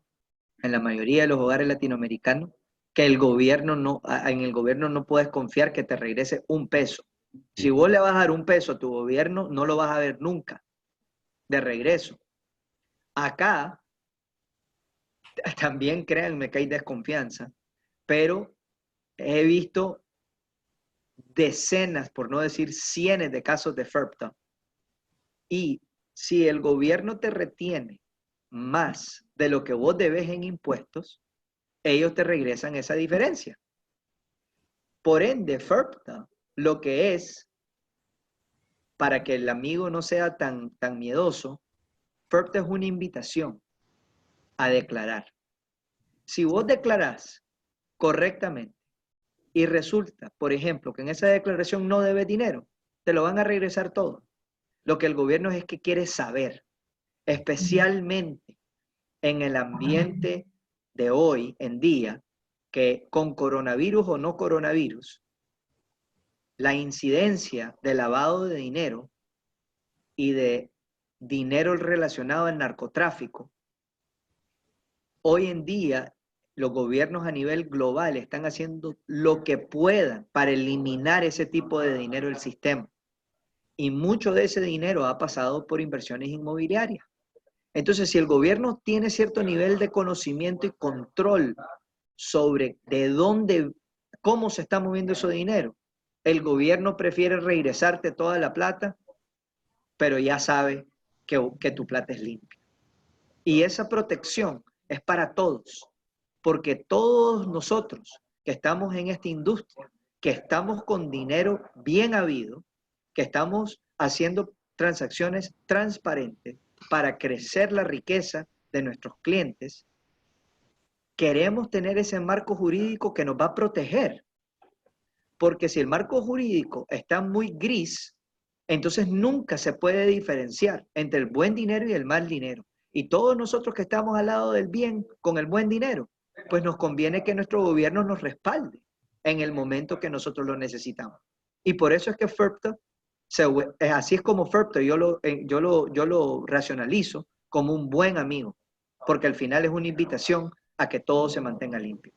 en la mayoría de los hogares latinoamericanos, que en el gobierno no puedes confiar que te regrese un peso. Si vos le vas a dar un peso a tu gobierno, no lo vas a ver nunca de regreso. Acá, también créanme que hay desconfianza, pero he visto decenas, por no decir cientos de casos de FIRPTA. Y si el gobierno te retiene más de lo que vos debes en impuestos, ellos te regresan esa diferencia. Por ende, FIRPTA, lo que es, para que el amigo no sea tan miedoso, FIRPTA es una invitación a declarar. Si vos declarás correctamente y resulta, por ejemplo, que en esa declaración no debes dinero, te lo van a regresar todo. Lo que el gobierno es que quiere saber, especialmente en el ambiente de hoy en día, que con coronavirus o no coronavirus, la incidencia de lavado de dinero y de dinero relacionado al narcotráfico, hoy en día los gobiernos a nivel global están haciendo lo que puedan para eliminar ese tipo de dinero del sistema. Y mucho de ese dinero ha pasado por inversiones inmobiliarias. Entonces, si el gobierno tiene cierto nivel de conocimiento y control sobre cómo se está moviendo ese dinero, el gobierno prefiere regresarte toda la plata, pero ya sabe que tu plata es limpia. Y esa protección es para todos, porque todos nosotros que estamos en esta industria, que estamos con dinero bien habido, que estamos haciendo transacciones transparentes para crecer la riqueza de nuestros clientes, queremos tener ese marco jurídico que nos va a proteger. Porque si el marco jurídico está muy gris, entonces nunca se puede diferenciar entre el buen dinero y el mal dinero. Y todos nosotros que estamos al lado del bien con el buen dinero, pues nos conviene que nuestro gobierno nos respalde en el momento que nosotros lo necesitamos. Y por eso es que FIRPTA, así es como FIRPTA, yo lo racionalizo como un buen amigo, porque al final es una invitación a que todo se mantenga limpio.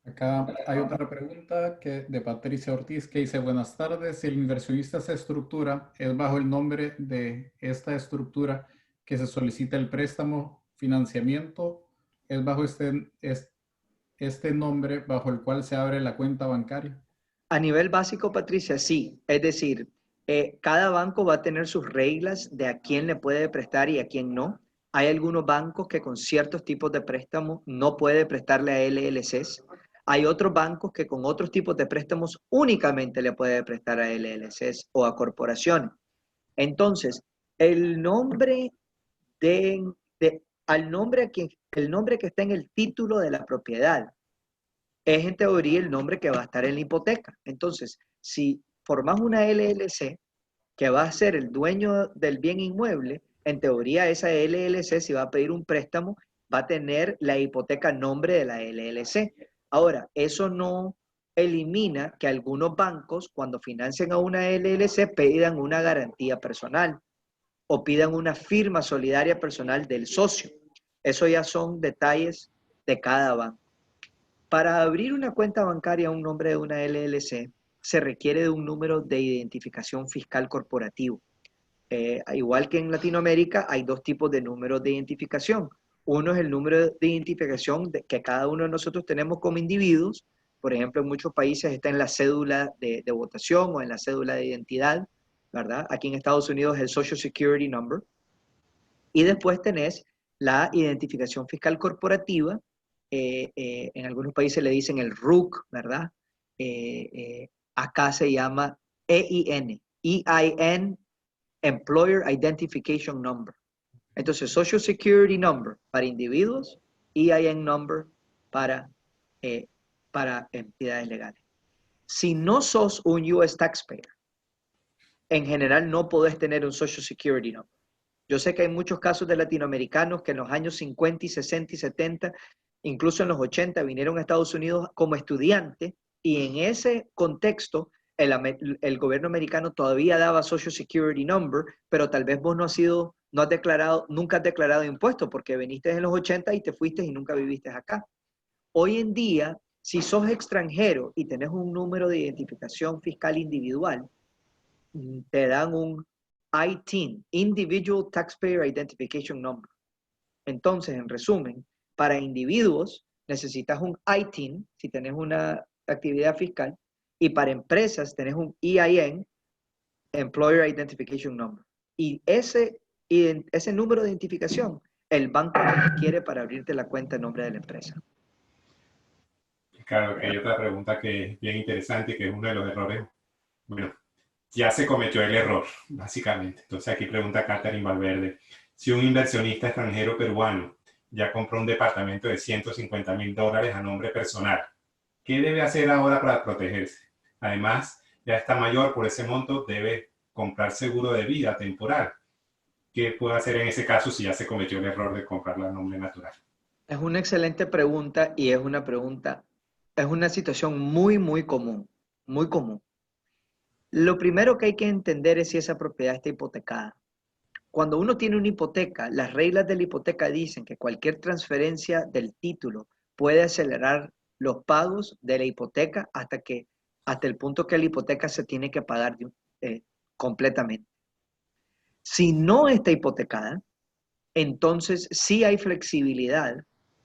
Acá hay otra pregunta de Patricia Ortiz que dice: buenas tardes, si el inversionista se estructura, ¿es bajo el nombre de esta estructura que se solicita el préstamo, financiamiento? ¿Es bajo este nombre bajo el cual se abre la cuenta bancaria? A nivel básico, Patricia, sí. Es decir, cada banco va a tener sus reglas de a quién le puede prestar y a quién no. Hay algunos bancos que con ciertos tipos de préstamos no puede prestarle a LLCs. Hay otros bancos que con otros tipos de préstamos únicamente le puede prestar a LLCs o a corporaciones. Entonces, el nombre al nombre el nombre que está en el título de la propiedad es en teoría el nombre que va a estar en la hipoteca. Entonces, si formas una LLC que va a ser el dueño del bien inmueble, en teoría esa LLC, si va a pedir un préstamo, va a tener la hipoteca a nombre de la LLC. Ahora, eso no elimina que algunos bancos, cuando financian a una LLC, pidan una garantía personal o pidan una firma solidaria personal del socio. Eso ya son detalles de cada banco. Para abrir una cuenta bancaria a un nombre de una LLC, se requiere de un número de identificación fiscal corporativo. Igual que en Latinoamérica, hay dos tipos de números de identificación. Uno es el número de identificación que cada uno de nosotros tenemos como individuos. Por ejemplo, en muchos países está en la cédula de votación o en la cédula de identidad, ¿verdad? Aquí en Estados Unidos es el Social Security Number. Y después tenés la identificación fiscal corporativa. En algunos países le dicen el RUC, ¿verdad? Acá se llama EIN, EIN, Employer Identification Number. Entonces, Social Security Number para individuos, EIN Number para, para entidades legales. Si no sos un US taxpayer, en general no podés tener un Social Security Number. Yo sé que hay muchos casos de latinoamericanos que en los años 50 y 60 y 70, incluso en los 80, vinieron a Estados Unidos como estudiantes y en ese contexto el gobierno americano todavía daba Social Security Number, pero tal vez vos no has declarado, nunca has declarado impuestos porque viniste en los 80 y te fuiste y nunca viviste acá. Hoy en día, si sos extranjero y tenés un número de identificación fiscal individual, te dan un ITIN, Individual Taxpayer Identification Number. Entonces, en resumen, para individuos necesitas un ITIN si tenés una actividad fiscal y para empresas tenés un EIN, Employer Identification Number. Y ese número de identificación, el banco lo requiere para abrirte la cuenta en nombre de la empresa. Claro, hay otra pregunta que es bien interesante, que es uno de los errores. Bueno, ya se cometió el error, básicamente. Entonces aquí pregunta Catherine Valverde, si un inversionista extranjero peruano ya compró un departamento de $150,000 a nombre personal, ¿qué debe hacer ahora para protegerse? Además, ya está mayor, por ese monto debe comprar seguro de vida temporal. ¿Qué puede hacer en ese caso si ya se cometió el error de comprarla a nombre natural? Es una excelente pregunta y es una situación muy, muy común, muy común. Lo primero que hay que entender es si esa propiedad está hipotecada. Cuando uno tiene una hipoteca, las reglas de la hipoteca dicen que cualquier transferencia del título puede acelerar los pagos de la hipoteca hasta el punto que la hipoteca se tiene que pagar completamente. Si no está hipotecada, entonces sí hay flexibilidad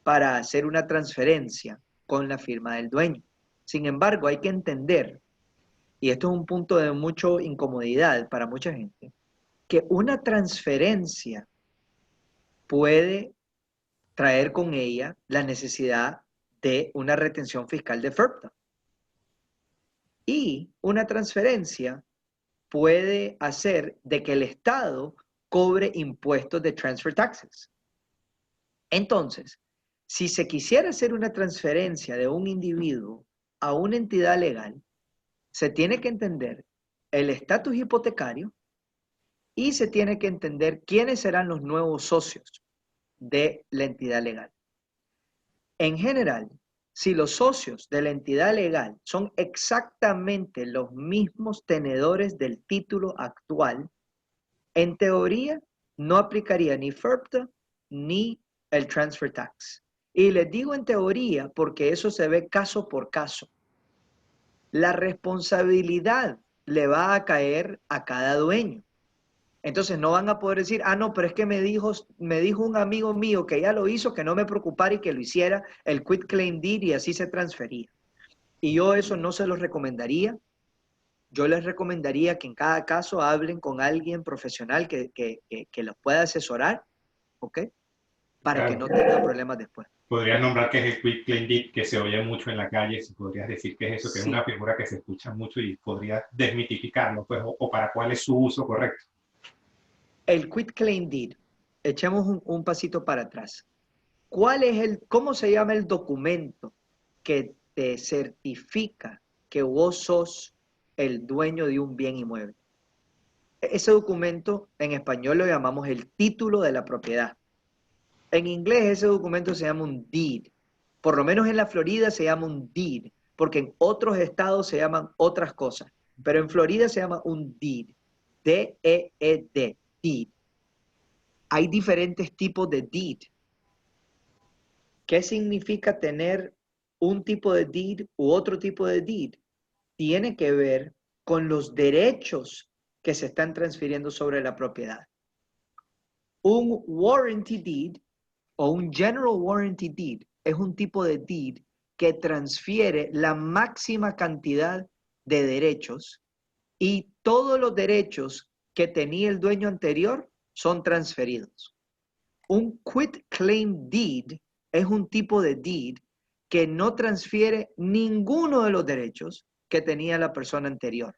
para hacer una transferencia con la firma del dueño. Sin embargo, hay que entender, y esto es un punto de mucha incomodidad para mucha gente, que una transferencia puede traer con ella la necesidad de una retención fiscal de FERPTA. Y una transferencia puede hacer de que el Estado cobre impuestos de transfer taxes. Entonces, si se quisiera hacer una transferencia de un individuo a una entidad legal, se tiene que entender el estatus hipotecario y se tiene que entender quiénes serán los nuevos socios de la entidad legal. En general, si los socios de la entidad legal son exactamente los mismos tenedores del título actual, en teoría no aplicaría ni FERPTA ni el transfer tax. Y les digo en teoría porque eso se ve caso por caso. La responsabilidad le va a caer a cada dueño. Entonces no van a poder decir, ah, no, pero es que me dijo un amigo mío que ya lo hizo, que no me preocupara y que lo hiciera el quit claim deed y así se transfería. Y yo eso no se los recomendaría. Yo les recomendaría que en cada caso hablen con alguien profesional que los pueda asesorar, ¿ok? Para que Claro. no tengan problemas después. Podrías nombrar qué es el quick claim deed, que se oye mucho en la calle, si podrías decir qué es eso, que es Sí, una figura que se escucha mucho y podrías desmitificarlo, pues, o para cuál es su uso correcto. el quit claim deed, echemos un pasito para atrás. ¿Cómo se llama el documento que te certifica que vos sos el dueño de un bien inmueble? Ese documento en español lo llamamos el título de la propiedad. En inglés ese documento se llama un deed. Por lo menos en la Florida se llama un deed, porque en otros estados se llaman otras cosas. Pero en Florida se llama un deed. D-E-E-D, deed. Hay diferentes tipos de deed. ¿Qué significa tener un tipo de deed u otro tipo de deed? Tiene que ver con los derechos que se están transfiriendo sobre la propiedad. Un warranty deed o un general warranty deed es un tipo de deed que transfiere la máxima cantidad de derechos y todos los derechos que tenía el dueño anterior son transferidos. Un quit claim deed es un tipo de deed que no transfiere ninguno de los derechos que tenía la persona anterior.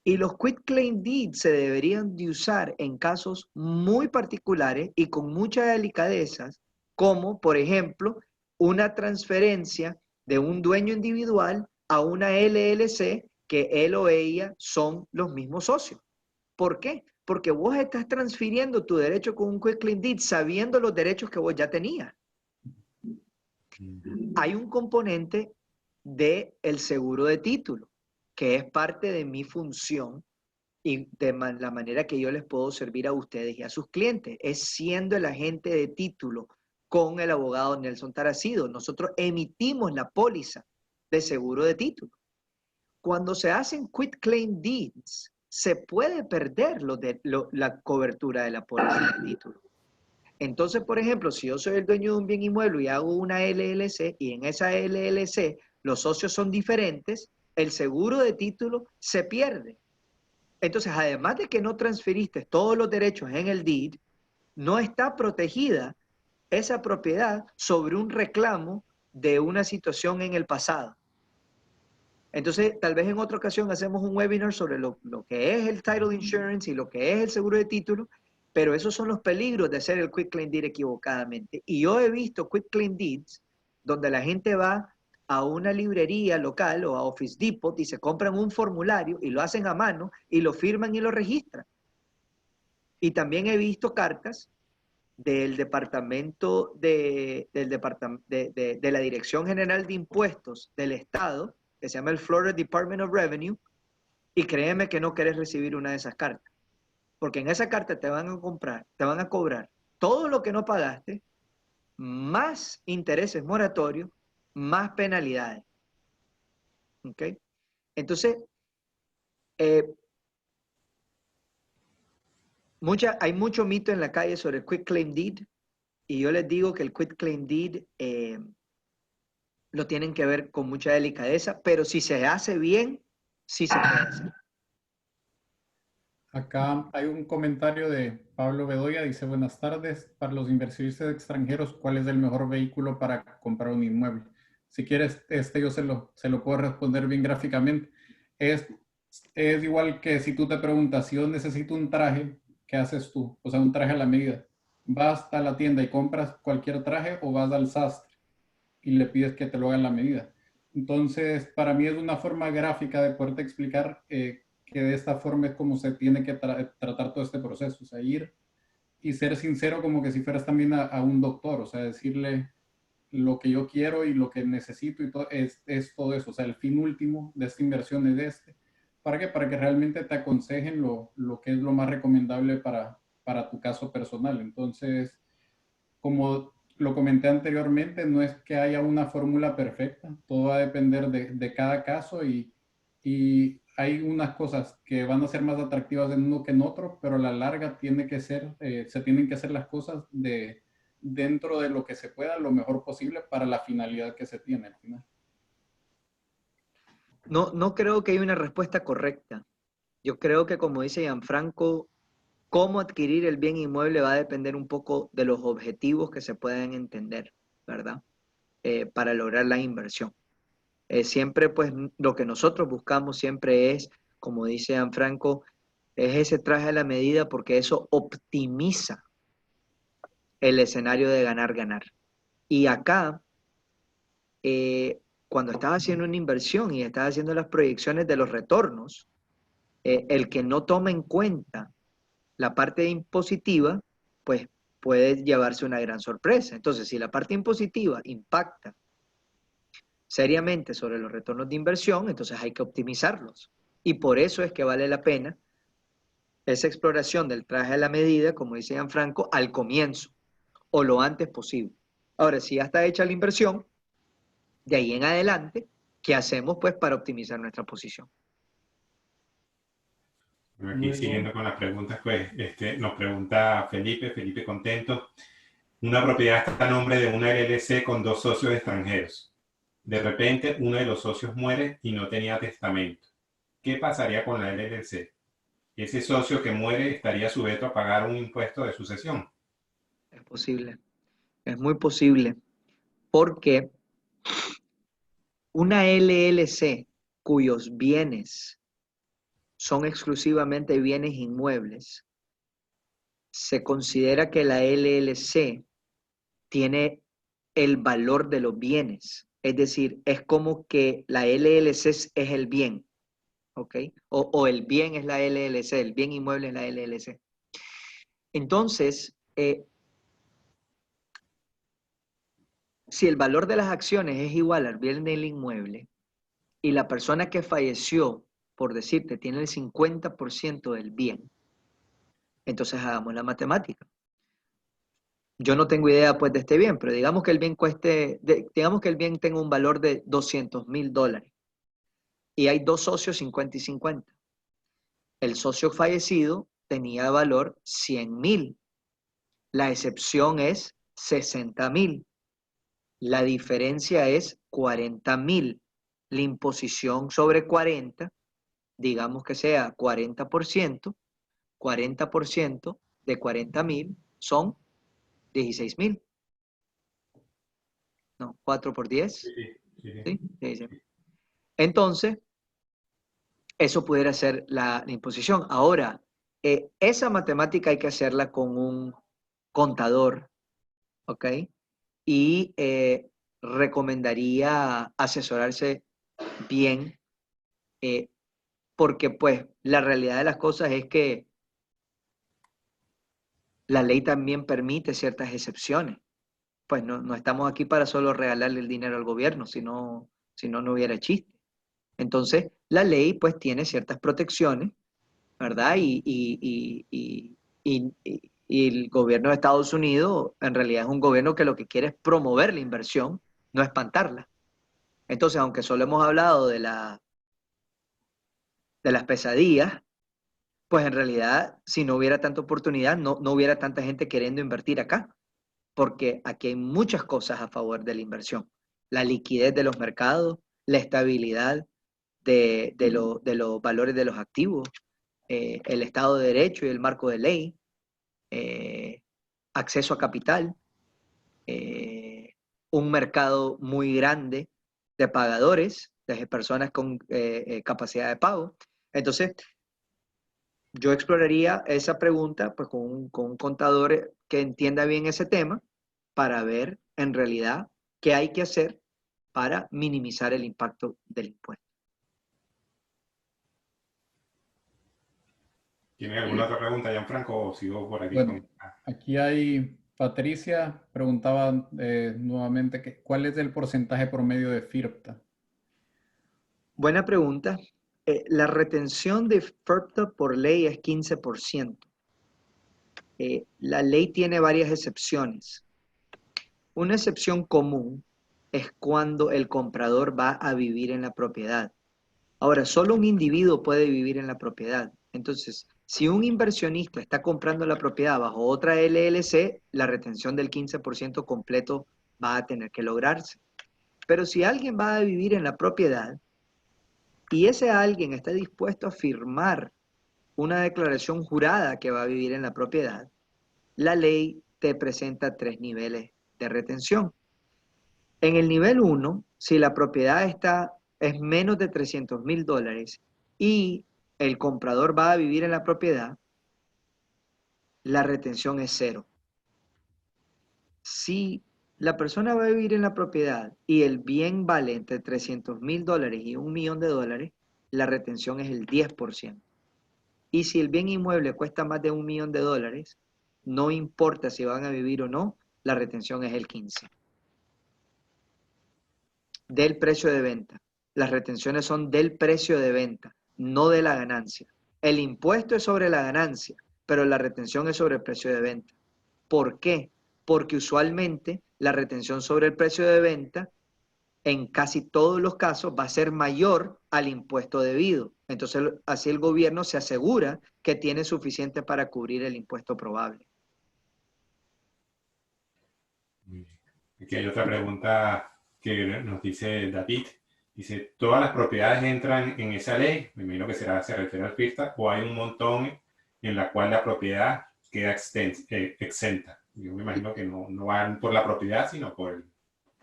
Y los quit claim deeds se deberían de usar en casos muy particulares y con mucha delicadeza, como por ejemplo una transferencia de un dueño individual a una LLC que él o ella son los mismos socios. ¿Por qué? Porque vos estás transfiriendo tu derecho con un quick claim deed sabiendo los derechos que vos ya tenías. Hay un componente del seguro de título, que es parte de mi función y de la manera que yo les puedo servir a ustedes y a sus clientes, es siendo el agente de título con el abogado Nelson Taracido. Nosotros emitimos la póliza de seguro de título. Cuando se hacen quit claim deeds, se puede perder la cobertura de la póliza de título. Entonces, por ejemplo, si yo soy el dueño de un bien inmueble y hago una LLC y en esa LLC los socios son diferentes, el seguro de título se pierde. Entonces, además de que no transferiste todos los derechos en el deed, no está protegida esa propiedad sobre un reclamo de una situación en el pasado. Entonces, tal vez en otra ocasión hacemos un webinar sobre lo que es el title insurance y lo que es el seguro de título, pero esos son los peligros de hacer el quick claim deed equivocadamente. Y yo he visto quick claim deeds donde la gente va a una librería local o a Office Depot y se compran un formulario y lo hacen a mano y lo firman y lo registran. Y también he visto cartas del departamento de la Dirección General de Impuestos del Estado, que se llama el Florida Department of Revenue, y créeme que no quieres recibir una de esas cartas. Porque en esa carta te van a cobrar todo lo que no pagaste, más intereses moratorios, más penalidades. ¿Ok? Entonces, hay mucho mito en la calle sobre el quick claim deed, y yo les digo que el quick claim deed lo tienen que ver con mucha delicadeza, pero si se hace bien, sí se puede hacer. Acá hay un comentario de Pablo Bedoya, dice buenas tardes, para los inversionistas extranjeros, ¿cuál es el mejor vehículo para comprar un inmueble? Si quieres, yo se lo puedo responder bien gráficamente. Es igual que si tú te preguntas, si yo necesito un traje, ¿qué haces tú? O sea, un traje a la medida. ¿Vas a la tienda y compras cualquier traje o vas al sastre y le pides que te lo haga a la medida? Entonces, para mí es una forma gráfica de poderte explicar que de esta forma es como se tiene que tratar todo este proceso, o sea, ir y ser sincero como que si fueras también a un doctor, o sea, decirle lo que yo quiero y lo que necesito y todo, es todo eso, o sea, el fin último de esta inversión es este. ¿Para qué? Para que realmente te aconsejen lo que es lo más recomendable para tu caso personal. Entonces, como lo comenté anteriormente, no es que haya una fórmula perfecta, todo va a depender de cada caso y hay unas cosas que van a ser más atractivas en uno que en otro, pero a la larga tiene que ser, se tienen que hacer las cosas dentro de lo que se pueda, lo mejor posible para la finalidad que se tiene al final. No creo que haya una respuesta correcta. Yo creo que, como dice Gianfranco, cómo adquirir el bien inmueble va a depender un poco de los objetivos que se puedan entender, ¿verdad? Para lograr la inversión. Siempre, pues, lo que nosotros buscamos siempre es, como dice Gianfranco, es ese traje a la medida porque eso optimiza el escenario de ganar-ganar. Y acá, cuando estás haciendo una inversión y estás haciendo las proyecciones de los retornos, el que no toma en cuenta la parte impositiva, pues puede llevarse una gran sorpresa. Entonces, si la parte impositiva impacta seriamente sobre los retornos de inversión, entonces hay que optimizarlos. Y por eso es que vale la pena esa exploración del traje a la medida, como dice Gianfranco, al comienzo o lo antes posible. Ahora, si ya está hecha la inversión, de ahí en adelante, ¿qué hacemos pues para optimizar nuestra posición? Bueno, aquí Muy siguiendo bien. con las preguntas, pues nos pregunta Felipe Contento. Una propiedad está a nombre de una LLC con 2 socios extranjeros. De repente, uno de los socios muere y no tenía testamento. ¿Qué pasaría con la LLC? Ese socio que muere estaría sujeto a pagar un impuesto de sucesión. Es posible, es muy posible, porque una LLC cuyos bienes son exclusivamente bienes inmuebles, se considera que la LLC tiene el valor de los bienes. Es decir, es como que la LLC es el bien, ¿ok? O el bien es la LLC, el bien inmueble es la LLC. Entonces, si el valor de las acciones es igual al bien del inmueble y la persona que falleció, por decirte, tiene el 50% del bien, entonces hagamos la matemática. Yo no tengo idea pues de este bien, pero digamos que el bien digamos que el bien tenga un valor de $200,000 y hay 2 socios 50 y 50. El socio fallecido tenía valor 100,000. La excepción es 60,000. La diferencia es 40,000. La imposición sobre 40, digamos que sea 40%, 40% de 40,000 son 16,000. No, 4 por 10, Sí, sí, sí. ¿sí? 16,000. Entonces, eso pudiera ser la imposición. Ahora, esa matemática hay que hacerla con un contador, ¿ok? Y recomendaría asesorarse bien, eh, porque pues la realidad de las cosas es que la ley también permite ciertas excepciones. Pues no estamos aquí para solo regalarle el dinero al gobierno, si no, no hubiera chiste. Entonces, la ley pues tiene ciertas protecciones, ¿verdad? Y el gobierno de Estados Unidos en realidad es un gobierno que lo que quiere es promover la inversión, no espantarla. Entonces, aunque solo hemos hablado de las pesadillas, pues en realidad, si no hubiera tanta oportunidad, no hubiera tanta gente queriendo invertir acá, porque aquí hay muchas cosas a favor de la inversión. La liquidez de los mercados, la estabilidad de los valores de los activos, el Estado de Derecho y el marco de ley, eh, acceso a capital, eh, un mercado muy grande de pagadores, de personas con capacidad de pago. Entonces, yo exploraría esa pregunta pues, con un contador que entienda bien ese tema para ver en realidad qué hay que hacer para minimizar el impacto del impuesto. ¿Tiene alguna otra pregunta, Gianfranco, o sigo por aquí Bueno, con... aquí hay Patricia, preguntaba nuevamente cuál es el porcentaje promedio de FIRPTA. Buena pregunta. La retención de FERPTA por ley es 15%. La ley tiene varias excepciones. Una excepción común es cuando el comprador va a vivir en la propiedad. Ahora, solo un individuo puede vivir en la propiedad. Entonces, si un inversionista está comprando la propiedad bajo otra LLC, la retención del 15% completo va a tener que lograrse. Pero si alguien va a vivir en la propiedad y ese alguien está dispuesto a firmar una declaración jurada que va a vivir en la propiedad, la ley te presenta 3 niveles de retención. En el nivel 1, si la propiedad es menos de $300,000 y el comprador va a vivir en la propiedad, la retención es 0. Si la persona va a vivir en la propiedad y el bien vale entre $300,000 y $1,000,000, la retención es el 10%. Y si el bien inmueble cuesta más de $1,000,000, no importa si van a vivir o no, la retención es el 15% del precio de venta. Las retenciones son del precio de venta, no de la ganancia. El impuesto es sobre la ganancia, pero la retención es sobre el precio de venta. ¿Por qué? Porque usualmente la retención sobre el precio de venta, en casi todos los casos, va a ser mayor al impuesto debido. Entonces, así el gobierno se asegura que tiene suficiente para cubrir el impuesto probable. Aquí hay otra pregunta que nos dice David. Dice, ¿todas las propiedades entran en esa ley? Me imagino que se refiere al FIRSTA, o hay un montón en la cual la propiedad queda exenta. Yo me imagino que no van por la propiedad, sino por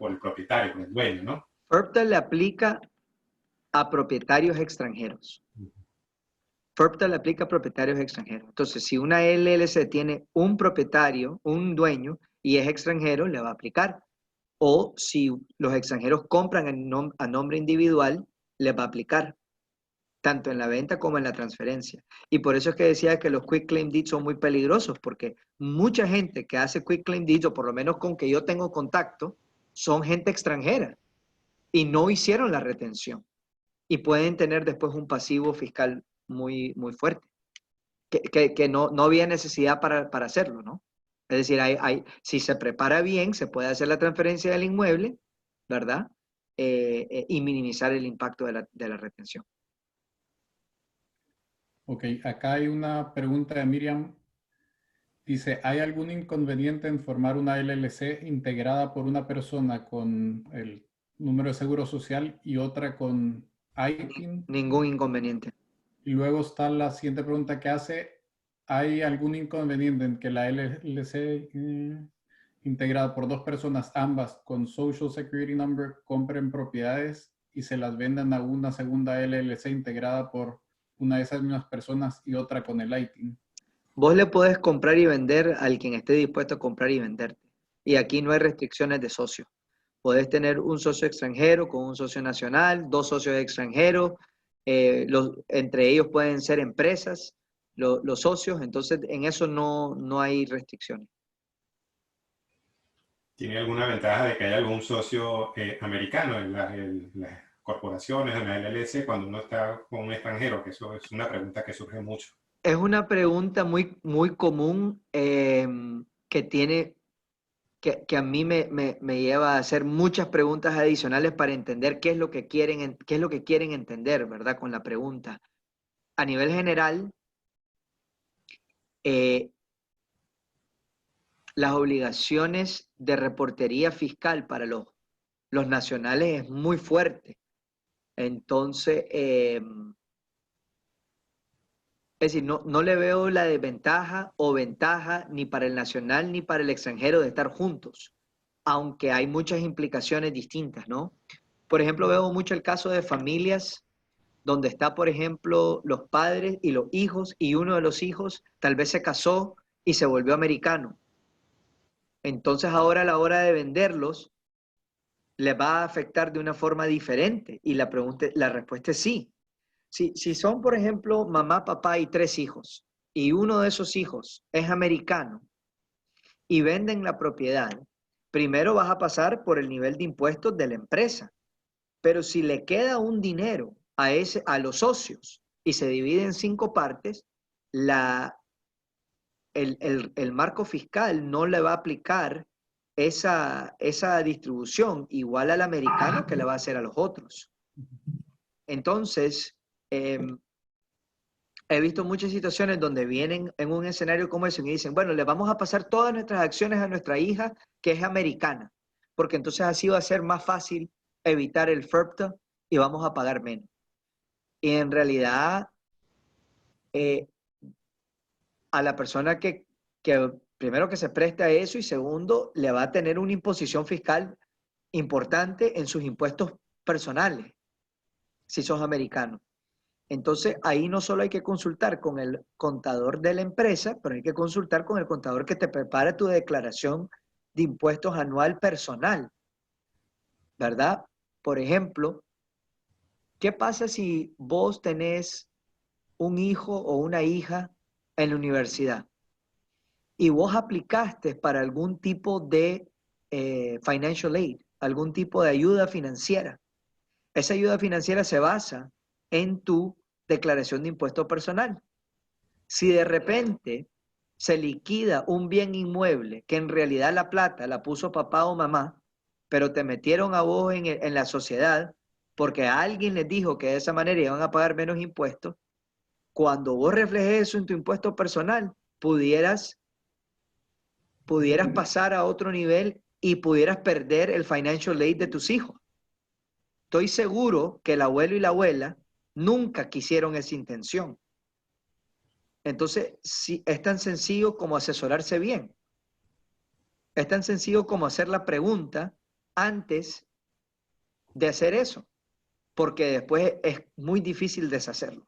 el propietario, por el dueño, ¿no? FIRPTA le aplica a propietarios extranjeros. FIRPTA le aplica a propietarios extranjeros. Entonces, si una LLC tiene un propietario, un dueño, y es extranjero, le va a aplicar. O si los extranjeros compran a nombre individual, les va a aplicar, tanto en la venta como en la transferencia. Y por eso es que decía que los quick claim deeds son muy peligrosos, porque mucha gente que hace quick claim deeds, o por lo menos con que yo tengo contacto, son gente extranjera y no hicieron la retención. Y pueden tener después un pasivo fiscal muy, muy fuerte, que no había necesidad para hacerlo, ¿no? Es decir, si se prepara bien, se puede hacer la transferencia del inmueble, ¿verdad? Y minimizar el impacto de la retención. Ok, acá hay una pregunta de Miriam. Dice, ¿hay algún inconveniente en formar una LLC integrada por una persona con el número de seguro social y otra con ITIN? Ningún inconveniente. Y luego está la siguiente pregunta que hace, ¿hay algún inconveniente en que la LLC integrada por 2 personas, ambas con Social Security Number, compren propiedades y se las vendan a una segunda LLC integrada por una de esas mismas personas y otra con el ITIN? Vos le podés comprar y vender al quien esté dispuesto a comprar y venderte. Y aquí no hay restricciones de socios. Podés tener un socio extranjero con un socio nacional, 2 socios extranjeros, entre ellos pueden ser empresas, los socios, entonces en eso no hay restricciones. ¿Tiene alguna ventaja de que haya algún socio americano en las corporaciones, en la LLC, cuando uno está con un extranjero? Que eso es una pregunta que surge mucho. Es una pregunta muy, muy común que a mí me lleva a hacer muchas preguntas adicionales para entender qué es lo que quieren entender, ¿verdad? Con la pregunta. A nivel general, las obligaciones de reportería fiscal para los nacionales es muy fuerte. Entonces, es decir, no le veo la desventaja o ventaja ni para el nacional ni para el extranjero de estar juntos, aunque hay muchas implicaciones distintas, ¿no? Por ejemplo, veo mucho el caso de familias donde está, por ejemplo, los padres y los hijos, y uno de los hijos tal vez se casó y se volvió americano. Entonces ahora a la hora de venderlos, les va a afectar de una forma diferente. Y la respuesta es sí. Si son, por ejemplo, mamá, papá y 3 hijos, y uno de esos hijos es americano, y venden la propiedad, primero vas a pasar por el nivel de impuestos de la empresa. Pero si le queda un dinero a los socios y se divide en 5 partes, el marco fiscal no le va a aplicar esa distribución igual al americano que le va a hacer a los otros. Entonces, he visto muchas situaciones donde vienen en un escenario como ese y dicen, bueno, le vamos a pasar todas nuestras acciones a nuestra hija que es americana, porque entonces así va a ser más fácil evitar el FIRPTA y vamos a pagar menos. Y en realidad, a la persona que primero que se preste a eso y segundo, le va a tener una imposición fiscal importante en sus impuestos personales, si sos americano. Entonces, ahí no solo hay que consultar con el contador de la empresa, pero hay que consultar con el contador que te prepara tu declaración de impuestos anual personal, ¿verdad? Por ejemplo, ¿qué pasa si vos tenés un hijo o una hija en la universidad y vos aplicaste para algún tipo de financial aid, algún tipo de ayuda financiera? Esa ayuda financiera se basa en tu declaración de impuesto personal. Si de repente se liquida un bien inmueble que en realidad la plata la puso papá o mamá, pero te metieron a vos en la sociedad porque alguien les dijo que de esa manera iban a pagar menos impuestos, cuando vos reflejes eso en tu impuesto personal, pudieras pasar a otro nivel y pudieras perder el financial aid de tus hijos. Estoy seguro que el abuelo y la abuela nunca quisieron esa intención. Entonces, sí, es tan sencillo como asesorarse bien. Es tan sencillo como hacer la pregunta antes de hacer eso, porque después es muy difícil deshacerlo.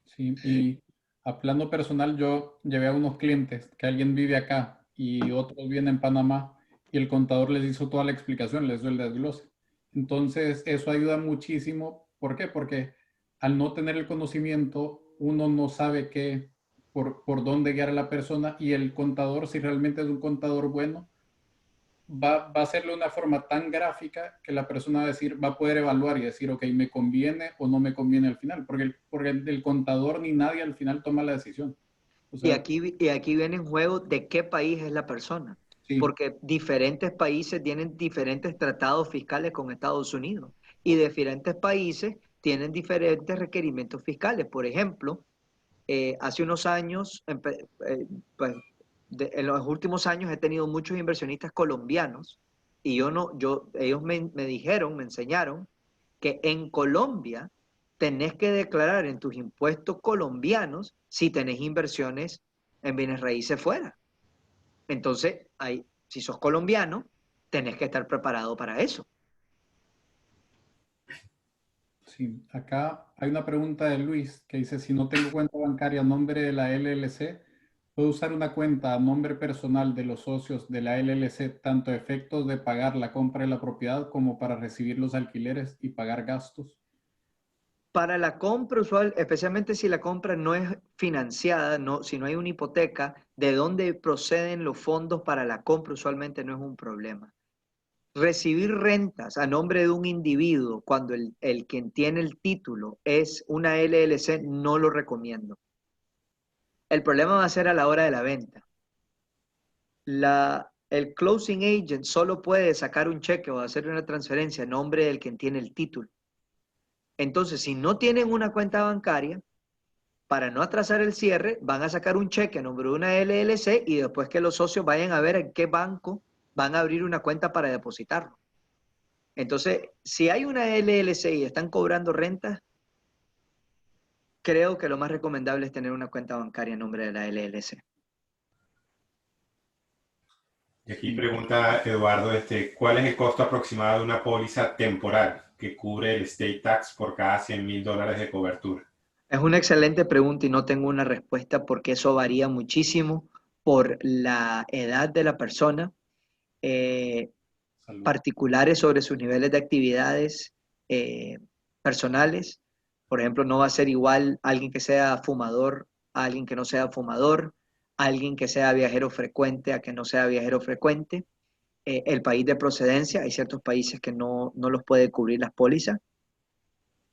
Sí, y a plano personal yo llevé a unos clientes que alguien vive acá y otros viven en Panamá y el contador les hizo toda la explicación, les dio el desglose. Entonces eso ayuda muchísimo. ¿Por qué? Porque al no tener el conocimiento uno no sabe por dónde guiar a la persona y el contador, si realmente es un contador bueno, va a hacerlo de una forma tan gráfica que la persona va a poder evaluar y decir, ok, me conviene o no me conviene al final, porque el contador ni nadie al final toma la decisión. O Y sea, aquí viene en juego de qué país es la persona, sí, porque diferentes países tienen diferentes tratados fiscales con Estados Unidos y diferentes países tienen diferentes requerimientos fiscales. Por ejemplo, hace unos años, pues, en los últimos años he tenido muchos inversionistas colombianos y ellos me dijeron, me enseñaron que en Colombia tenés que declarar en tus impuestos colombianos si tenés inversiones en bienes raíces fuera. Entonces, si sos colombiano, tenés que estar preparado para eso. sí. Acá hay una pregunta de Luis que dice, si no tengo cuenta bancaria a nombre de la LLC, ¿puedo usar una cuenta a nombre personal de los socios de la LLC, tanto a efectos de pagar la compra de la propiedad como para recibir los alquileres y pagar gastos? Para la compra usual, especialmente si la compra no es financiada, si no hay una hipoteca, de dónde proceden los fondos para la compra usualmente no es un problema. Recibir rentas a nombre de un individuo cuando el quien tiene el título es una LLC, no lo recomiendo. El problema va a ser a la hora de la venta. El closing agent solo puede sacar un cheque o hacer una transferencia a nombre del quien tiene el título. Entonces, si no tienen una cuenta bancaria, para no atrasar el cierre, van a sacar un cheque a nombre de una LLC y después que los socios vayan a ver en qué banco van a abrir una cuenta para depositarlo. Entonces, si hay una LLC y están cobrando rentas, creo que lo más recomendable es tener una cuenta bancaria a nombre de la LLC. Y aquí pregunta Eduardo, ¿cuál es el costo aproximado de una póliza temporal que cubre el estate tax por cada $100,000 de cobertura? Es una excelente pregunta y no tengo una respuesta porque eso varía muchísimo por la edad de la persona, Salud. particulares sobre sus niveles de actividades personales. Por ejemplo, no va a ser igual alguien que sea fumador a alguien que no sea fumador, alguien que sea viajero frecuente a que no sea viajero frecuente. El país de procedencia, hay ciertos países que no los puede cubrir las pólizas,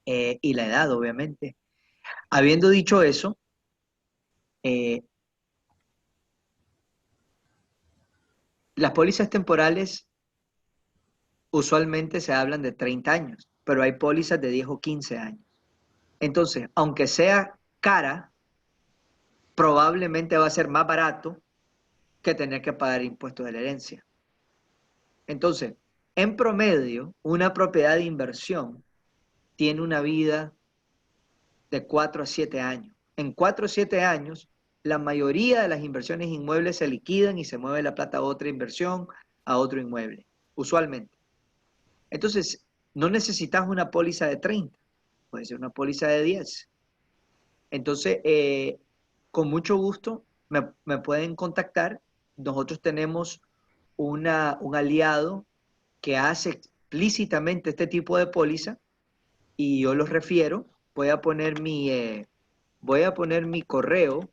y la edad, obviamente. Habiendo dicho eso, eh, las pólizas temporales usualmente se hablan de 30 años, pero hay pólizas de 10 o 15 años. Entonces, aunque sea cara, probablemente va a ser más barato que tener que pagar impuestos de la herencia. Entonces, en promedio, una propiedad de inversión tiene una vida de 4 a 7 años. En 4 o 7 años, la mayoría de las inversiones inmuebles se liquidan y se mueve la plata a otra inversión, a otro inmueble, usualmente. Entonces, no necesitas una póliza de 30, puede ser una póliza de 10. Entonces, con mucho gusto me pueden contactar. Nosotros tenemos un aliado que hace explícitamente este tipo de póliza y yo los refiero. Voy a poner mi correo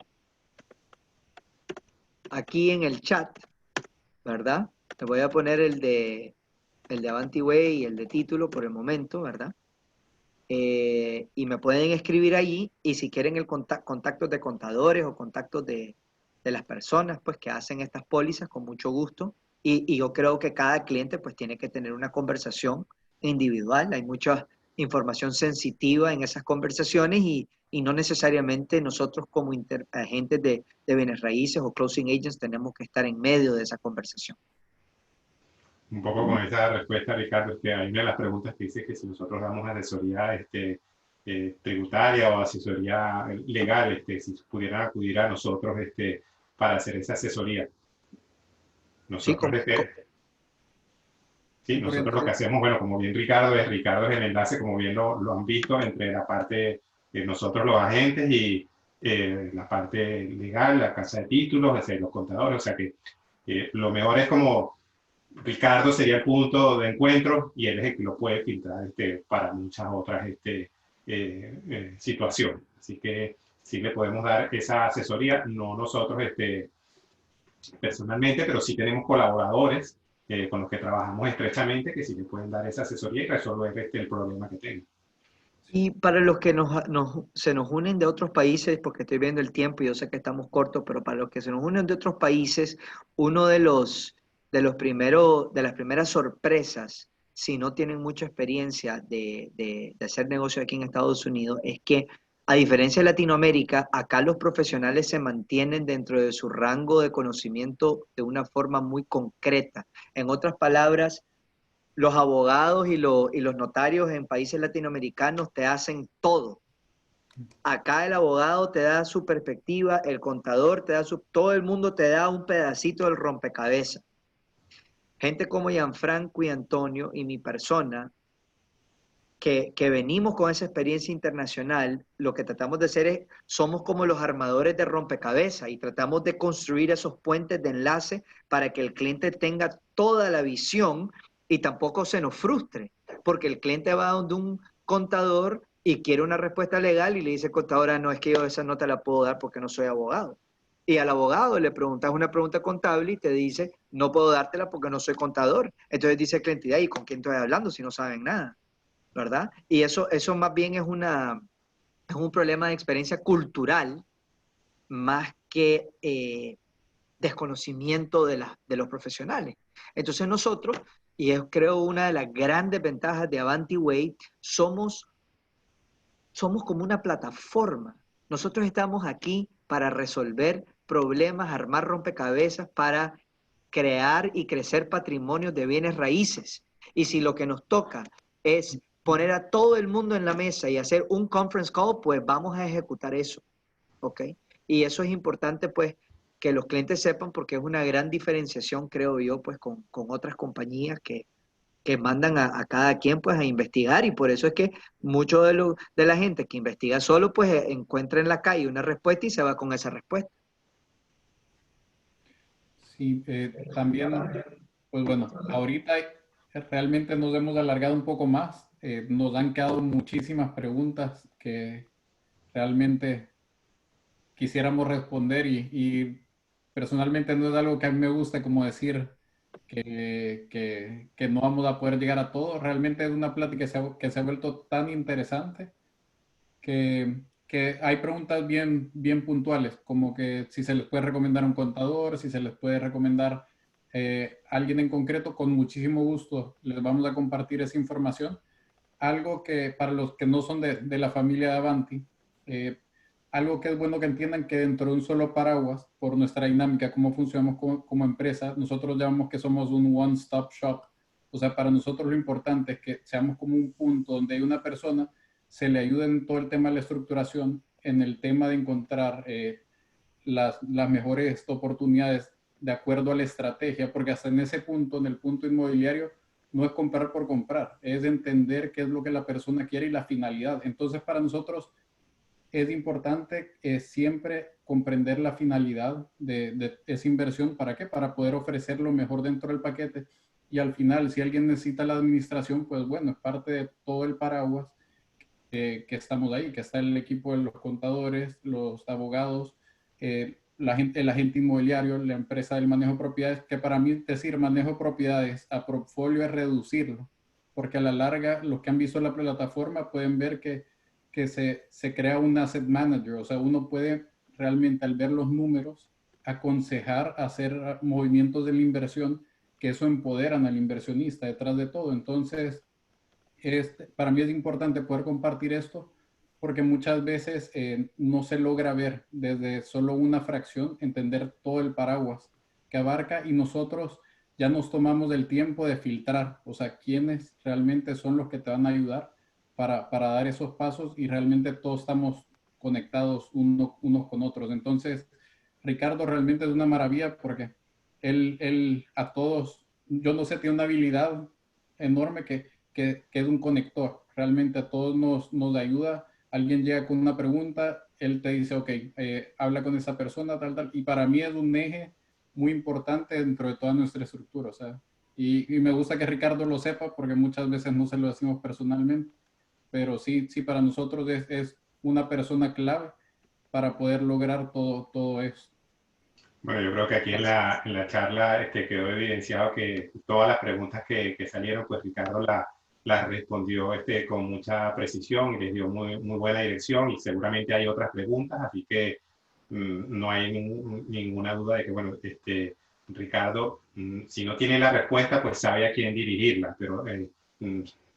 aquí en el chat, ¿verdad? Te voy a poner el de AvantiWay y el de título por el momento, ¿verdad? Y me pueden escribir allí, y si quieren el contactos de contadores o contactos de las personas pues que hacen estas pólizas, con mucho gusto. Y yo creo que cada cliente pues tiene que tener una conversación individual. Hay mucha información sensitiva en esas conversaciones, y no necesariamente nosotros como agentes de bienes raíces o closing agents tenemos que estar en medio de esa conversación. Un poco con esa respuesta, Ricardo, que hay una de las preguntas que dice que si nosotros damos asesoría tributaria o asesoría legal, si pudieran acudir a nosotros para hacer esa asesoría. Sí, Nosotros, sí, nosotros lo que hacemos, bueno, como bien Ricardo es el enlace, como bien lo han visto, entre la parte de nosotros los agentes y la parte legal, la casa de títulos, los contadores, o sea que lo mejor es como Ricardo sería el punto de encuentro y él es el que lo puede filtrar para muchas otras situaciones. Así que sí le podemos dar esa asesoría, no nosotros personalmente, pero sí tenemos colaboradores con los que trabajamos estrechamente que sí le pueden dar esa asesoría y resolver el problema que tengan. Y para los que se nos unen de otros países, porque estoy viendo el tiempo y yo sé que estamos cortos, pero para los que se nos unen de otros países, uno de las primeras sorpresas, si no tienen mucha experiencia de hacer negocio aquí en Estados Unidos, es que a diferencia de Latinoamérica, acá los profesionales se mantienen dentro de su rango de conocimiento de una forma muy concreta. En otras palabras, los abogados y los notarios en países latinoamericanos te hacen todo. Acá el abogado te da su perspectiva, el contador te da todo el mundo te da un pedacito del rompecabezas. Gente como Gianfranco y Antonio y mi persona, que venimos con esa experiencia internacional, lo que tratamos de hacer somos como los armadores de rompecabezas y tratamos de construir esos puentes de enlace para que el cliente tenga toda la visión y tampoco se nos frustre, porque el cliente va donde un contador y quiere una respuesta legal y le dice, contadora, no, es que yo esa no te la puedo dar porque no soy abogado. Y al abogado le preguntas una pregunta contable y te dice, no puedo dártela porque no soy contador. Entonces dice el cliente, ¿y con quién estoy hablando si no saben nada? ¿Verdad? Y eso más bien es un problema de experiencia cultural más que desconocimiento de los profesionales. Entonces nosotros, y es creo una de las grandes ventajas de AvantiWay, somos como una plataforma. Nosotros estamos aquí para resolver problemas, armar rompecabezas, para crear y crecer patrimonios de bienes raíces. Y si lo que nos toca es poner a todo el mundo en la mesa y hacer un conference call, pues vamos a ejecutar eso, ¿ok? Y eso es importante, pues, que los clientes sepan, porque es una gran diferenciación, creo yo, pues, con otras compañías que mandan a cada quien, pues, a investigar, y por eso es que mucho de la gente que investiga solo, pues, encuentra en la calle una respuesta y se va con esa respuesta. Sí, también, pues bueno, ahorita realmente nos hemos alargado un poco más. Nos han quedado muchísimas preguntas que realmente quisiéramos responder y personalmente no es algo que a mí me gusta como decir que no vamos a poder llegar a todo. Realmente es una plática que se ha vuelto tan interesante que hay preguntas bien puntuales, como que si se les puede recomendar un contador, si se les puede recomendar alguien en concreto, con muchísimo gusto les vamos a compartir esa información. algo que para los que no son de la familia de Avanti, algo que es bueno que entiendan que dentro de un solo paraguas, por nuestra dinámica, cómo funcionamos como empresa, nosotros llamamos que somos un one-stop shop. O sea, para nosotros lo importante es que seamos como un punto donde hay una persona, se le ayude en todo el tema de la estructuración, en el tema de encontrar las mejores oportunidades de acuerdo a la estrategia, porque hasta en ese punto, en el punto inmobiliario, no es comprar por comprar, es entender qué es lo que la persona quiere y la finalidad. Entonces, para nosotros es importante siempre comprender la finalidad de esa inversión. ¿Para qué? Para poder ofrecer lo mejor dentro del paquete. Y al final, si alguien necesita la administración, pues bueno, es parte de todo el paraguas que estamos ahí, que está el equipo de los contadores, los abogados, el agente inmobiliario, la empresa del manejo de propiedades, que para mí decir manejo de propiedades a portfolio es reducirlo, porque a la larga los que han visto la plataforma pueden ver que se crea un asset manager, o sea, uno puede realmente al ver los números aconsejar hacer movimientos de la inversión, que eso empoderan al inversionista detrás de todo. Entonces, para mí es importante poder compartir esto porque muchas veces no se logra ver desde solo una fracción, entender todo el paraguas que abarca y nosotros ya nos tomamos el tiempo de filtrar, o sea, quiénes realmente son los que te van a ayudar para dar esos pasos y realmente todos estamos conectados unos con otros. Entonces, Ricardo realmente es una maravilla porque él a todos, yo no sé, tiene una habilidad enorme que es un conector. Realmente a todos nos ayuda. Alguien llega con una pregunta, él te dice, ok, habla con esa persona, tal, tal. Y para mí es un eje muy importante dentro de toda nuestra estructura. O sea, y me gusta que Ricardo lo sepa porque muchas veces no se lo decimos personalmente. Pero sí, sí, para nosotros es una persona clave para poder lograr todo eso. Bueno, yo creo que aquí en la charla quedó evidenciado que todas las preguntas que salieron, pues Ricardo las respondió con mucha precisión y les dio muy buena dirección y seguramente hay otras preguntas, así que no hay ninguna duda de que, bueno, Ricardo, si no tiene la respuesta, pues sabe a quién dirigirla, pero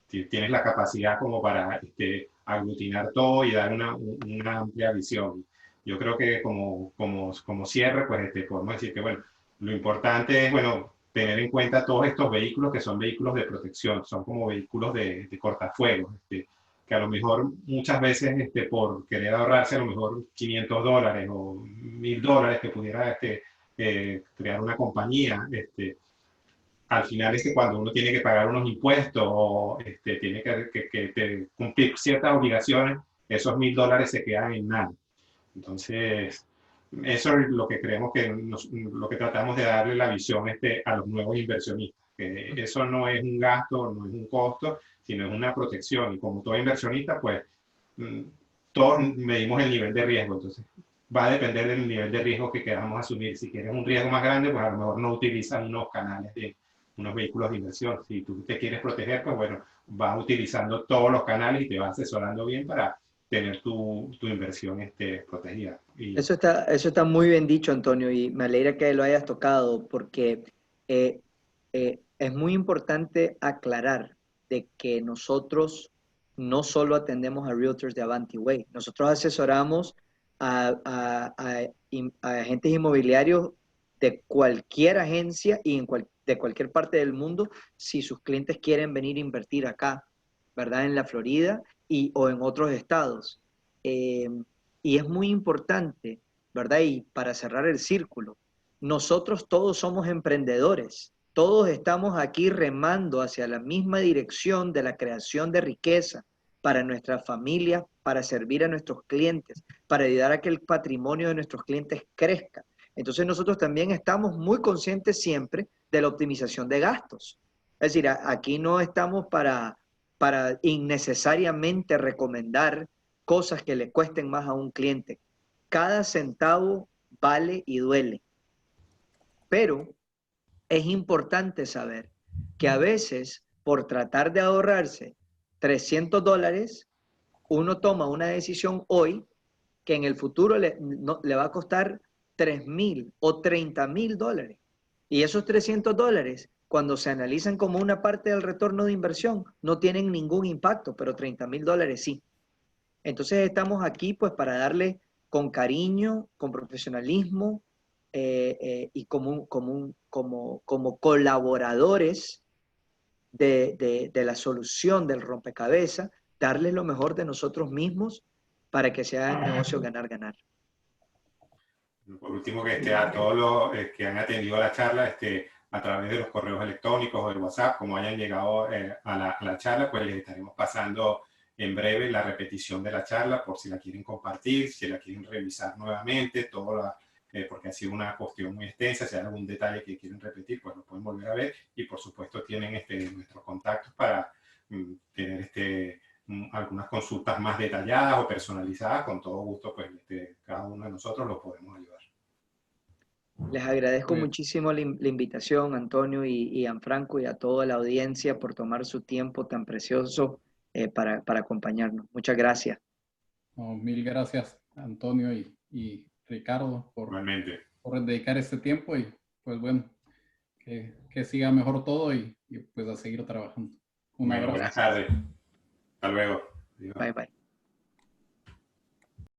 tienes la capacidad como para aglutinar todo y dar una amplia visión. Yo creo que como cierre, pues podemos decir que, bueno, lo importante es, bueno, tener en cuenta todos estos vehículos que son vehículos de protección, son como vehículos de cortafuegos, que a lo mejor muchas veces por querer ahorrarse a lo mejor $500 o $1000 que pudiera crear una compañía, al final cuando uno tiene que pagar unos impuestos o tiene que cumplir ciertas obligaciones, esos $1000 se quedan en nada. Entonces, eso es lo que creemos que lo que tratamos de darle la visión a los nuevos inversionistas, que eso no es un gasto, no es un costo, sino es una protección. Y como todo inversionista, pues todos medimos el nivel de riesgo. Entonces, va a depender del nivel de riesgo que queramos asumir. Si quieres un riesgo más grande, pues a lo mejor no utilizas unos canales unos vehículos de inversión. Si tú te quieres proteger, pues bueno, vas utilizando todos los canales y te vas asesorando bien para tener tu inversión protegida. Eso está muy bien dicho, Antonio, y me alegra que lo hayas tocado porque es muy importante aclarar de que nosotros no solo atendemos a realtors de Avanti Way, nosotros asesoramos a agentes inmobiliarios de cualquier agencia y de cualquier parte del mundo si sus clientes quieren venir a invertir acá, ¿verdad? En la Florida o en otros estados. Y es muy importante, ¿verdad? Y para cerrar el círculo, nosotros todos somos emprendedores, todos estamos aquí remando hacia la misma dirección de la creación de riqueza para nuestras familias, para servir a nuestros clientes, para ayudar a que el patrimonio de nuestros clientes crezca. Entonces nosotros también estamos muy conscientes siempre de la optimización de gastos. Es decir, aquí no estamos para innecesariamente recomendar cosas que le cuesten más a un cliente. Cada centavo vale y duele. Pero es importante saber que a veces, por tratar de ahorrarse $300, uno toma una decisión hoy que en el futuro le va a costar $3000 o $30,000. Y esos $300 cuando se analizan como una parte del retorno de inversión, no tienen ningún impacto, pero $30,000 sí. Entonces estamos aquí pues para darle con cariño, con profesionalismo y como colaboradores de la solución del rompecabezas, darle lo mejor de nosotros mismos para que sea el negocio ganar-ganar. Por último, a todos los que han atendido a la charla, a través de los correos electrónicos o del WhatsApp, como hayan llegado a la charla, pues les estaremos pasando en breve la repetición de la charla por si la quieren compartir, si la quieren revisar nuevamente, porque ha sido una cuestión muy extensa. Si hay algún detalle que quieren repetir, pues lo pueden volver a ver, y por supuesto tienen nuestros contactos para tener algunas consultas más detalladas o personalizadas. Con todo gusto, pues cada uno de nosotros los podemos ayudar. Les agradezco Pues, muchísimo la invitación, Antonio y Gianfranco, y a toda la audiencia por tomar su tiempo tan precioso para acompañarnos. Muchas gracias. no, mil gracias, Antonio y Ricardo, Igualmente. por dedicar este tiempo y pues bueno, que siga mejor todo y pues a seguir trabajando. Un Bueno, abrazo. buenas tardes. Hasta luego. Adiós. Bye, bye.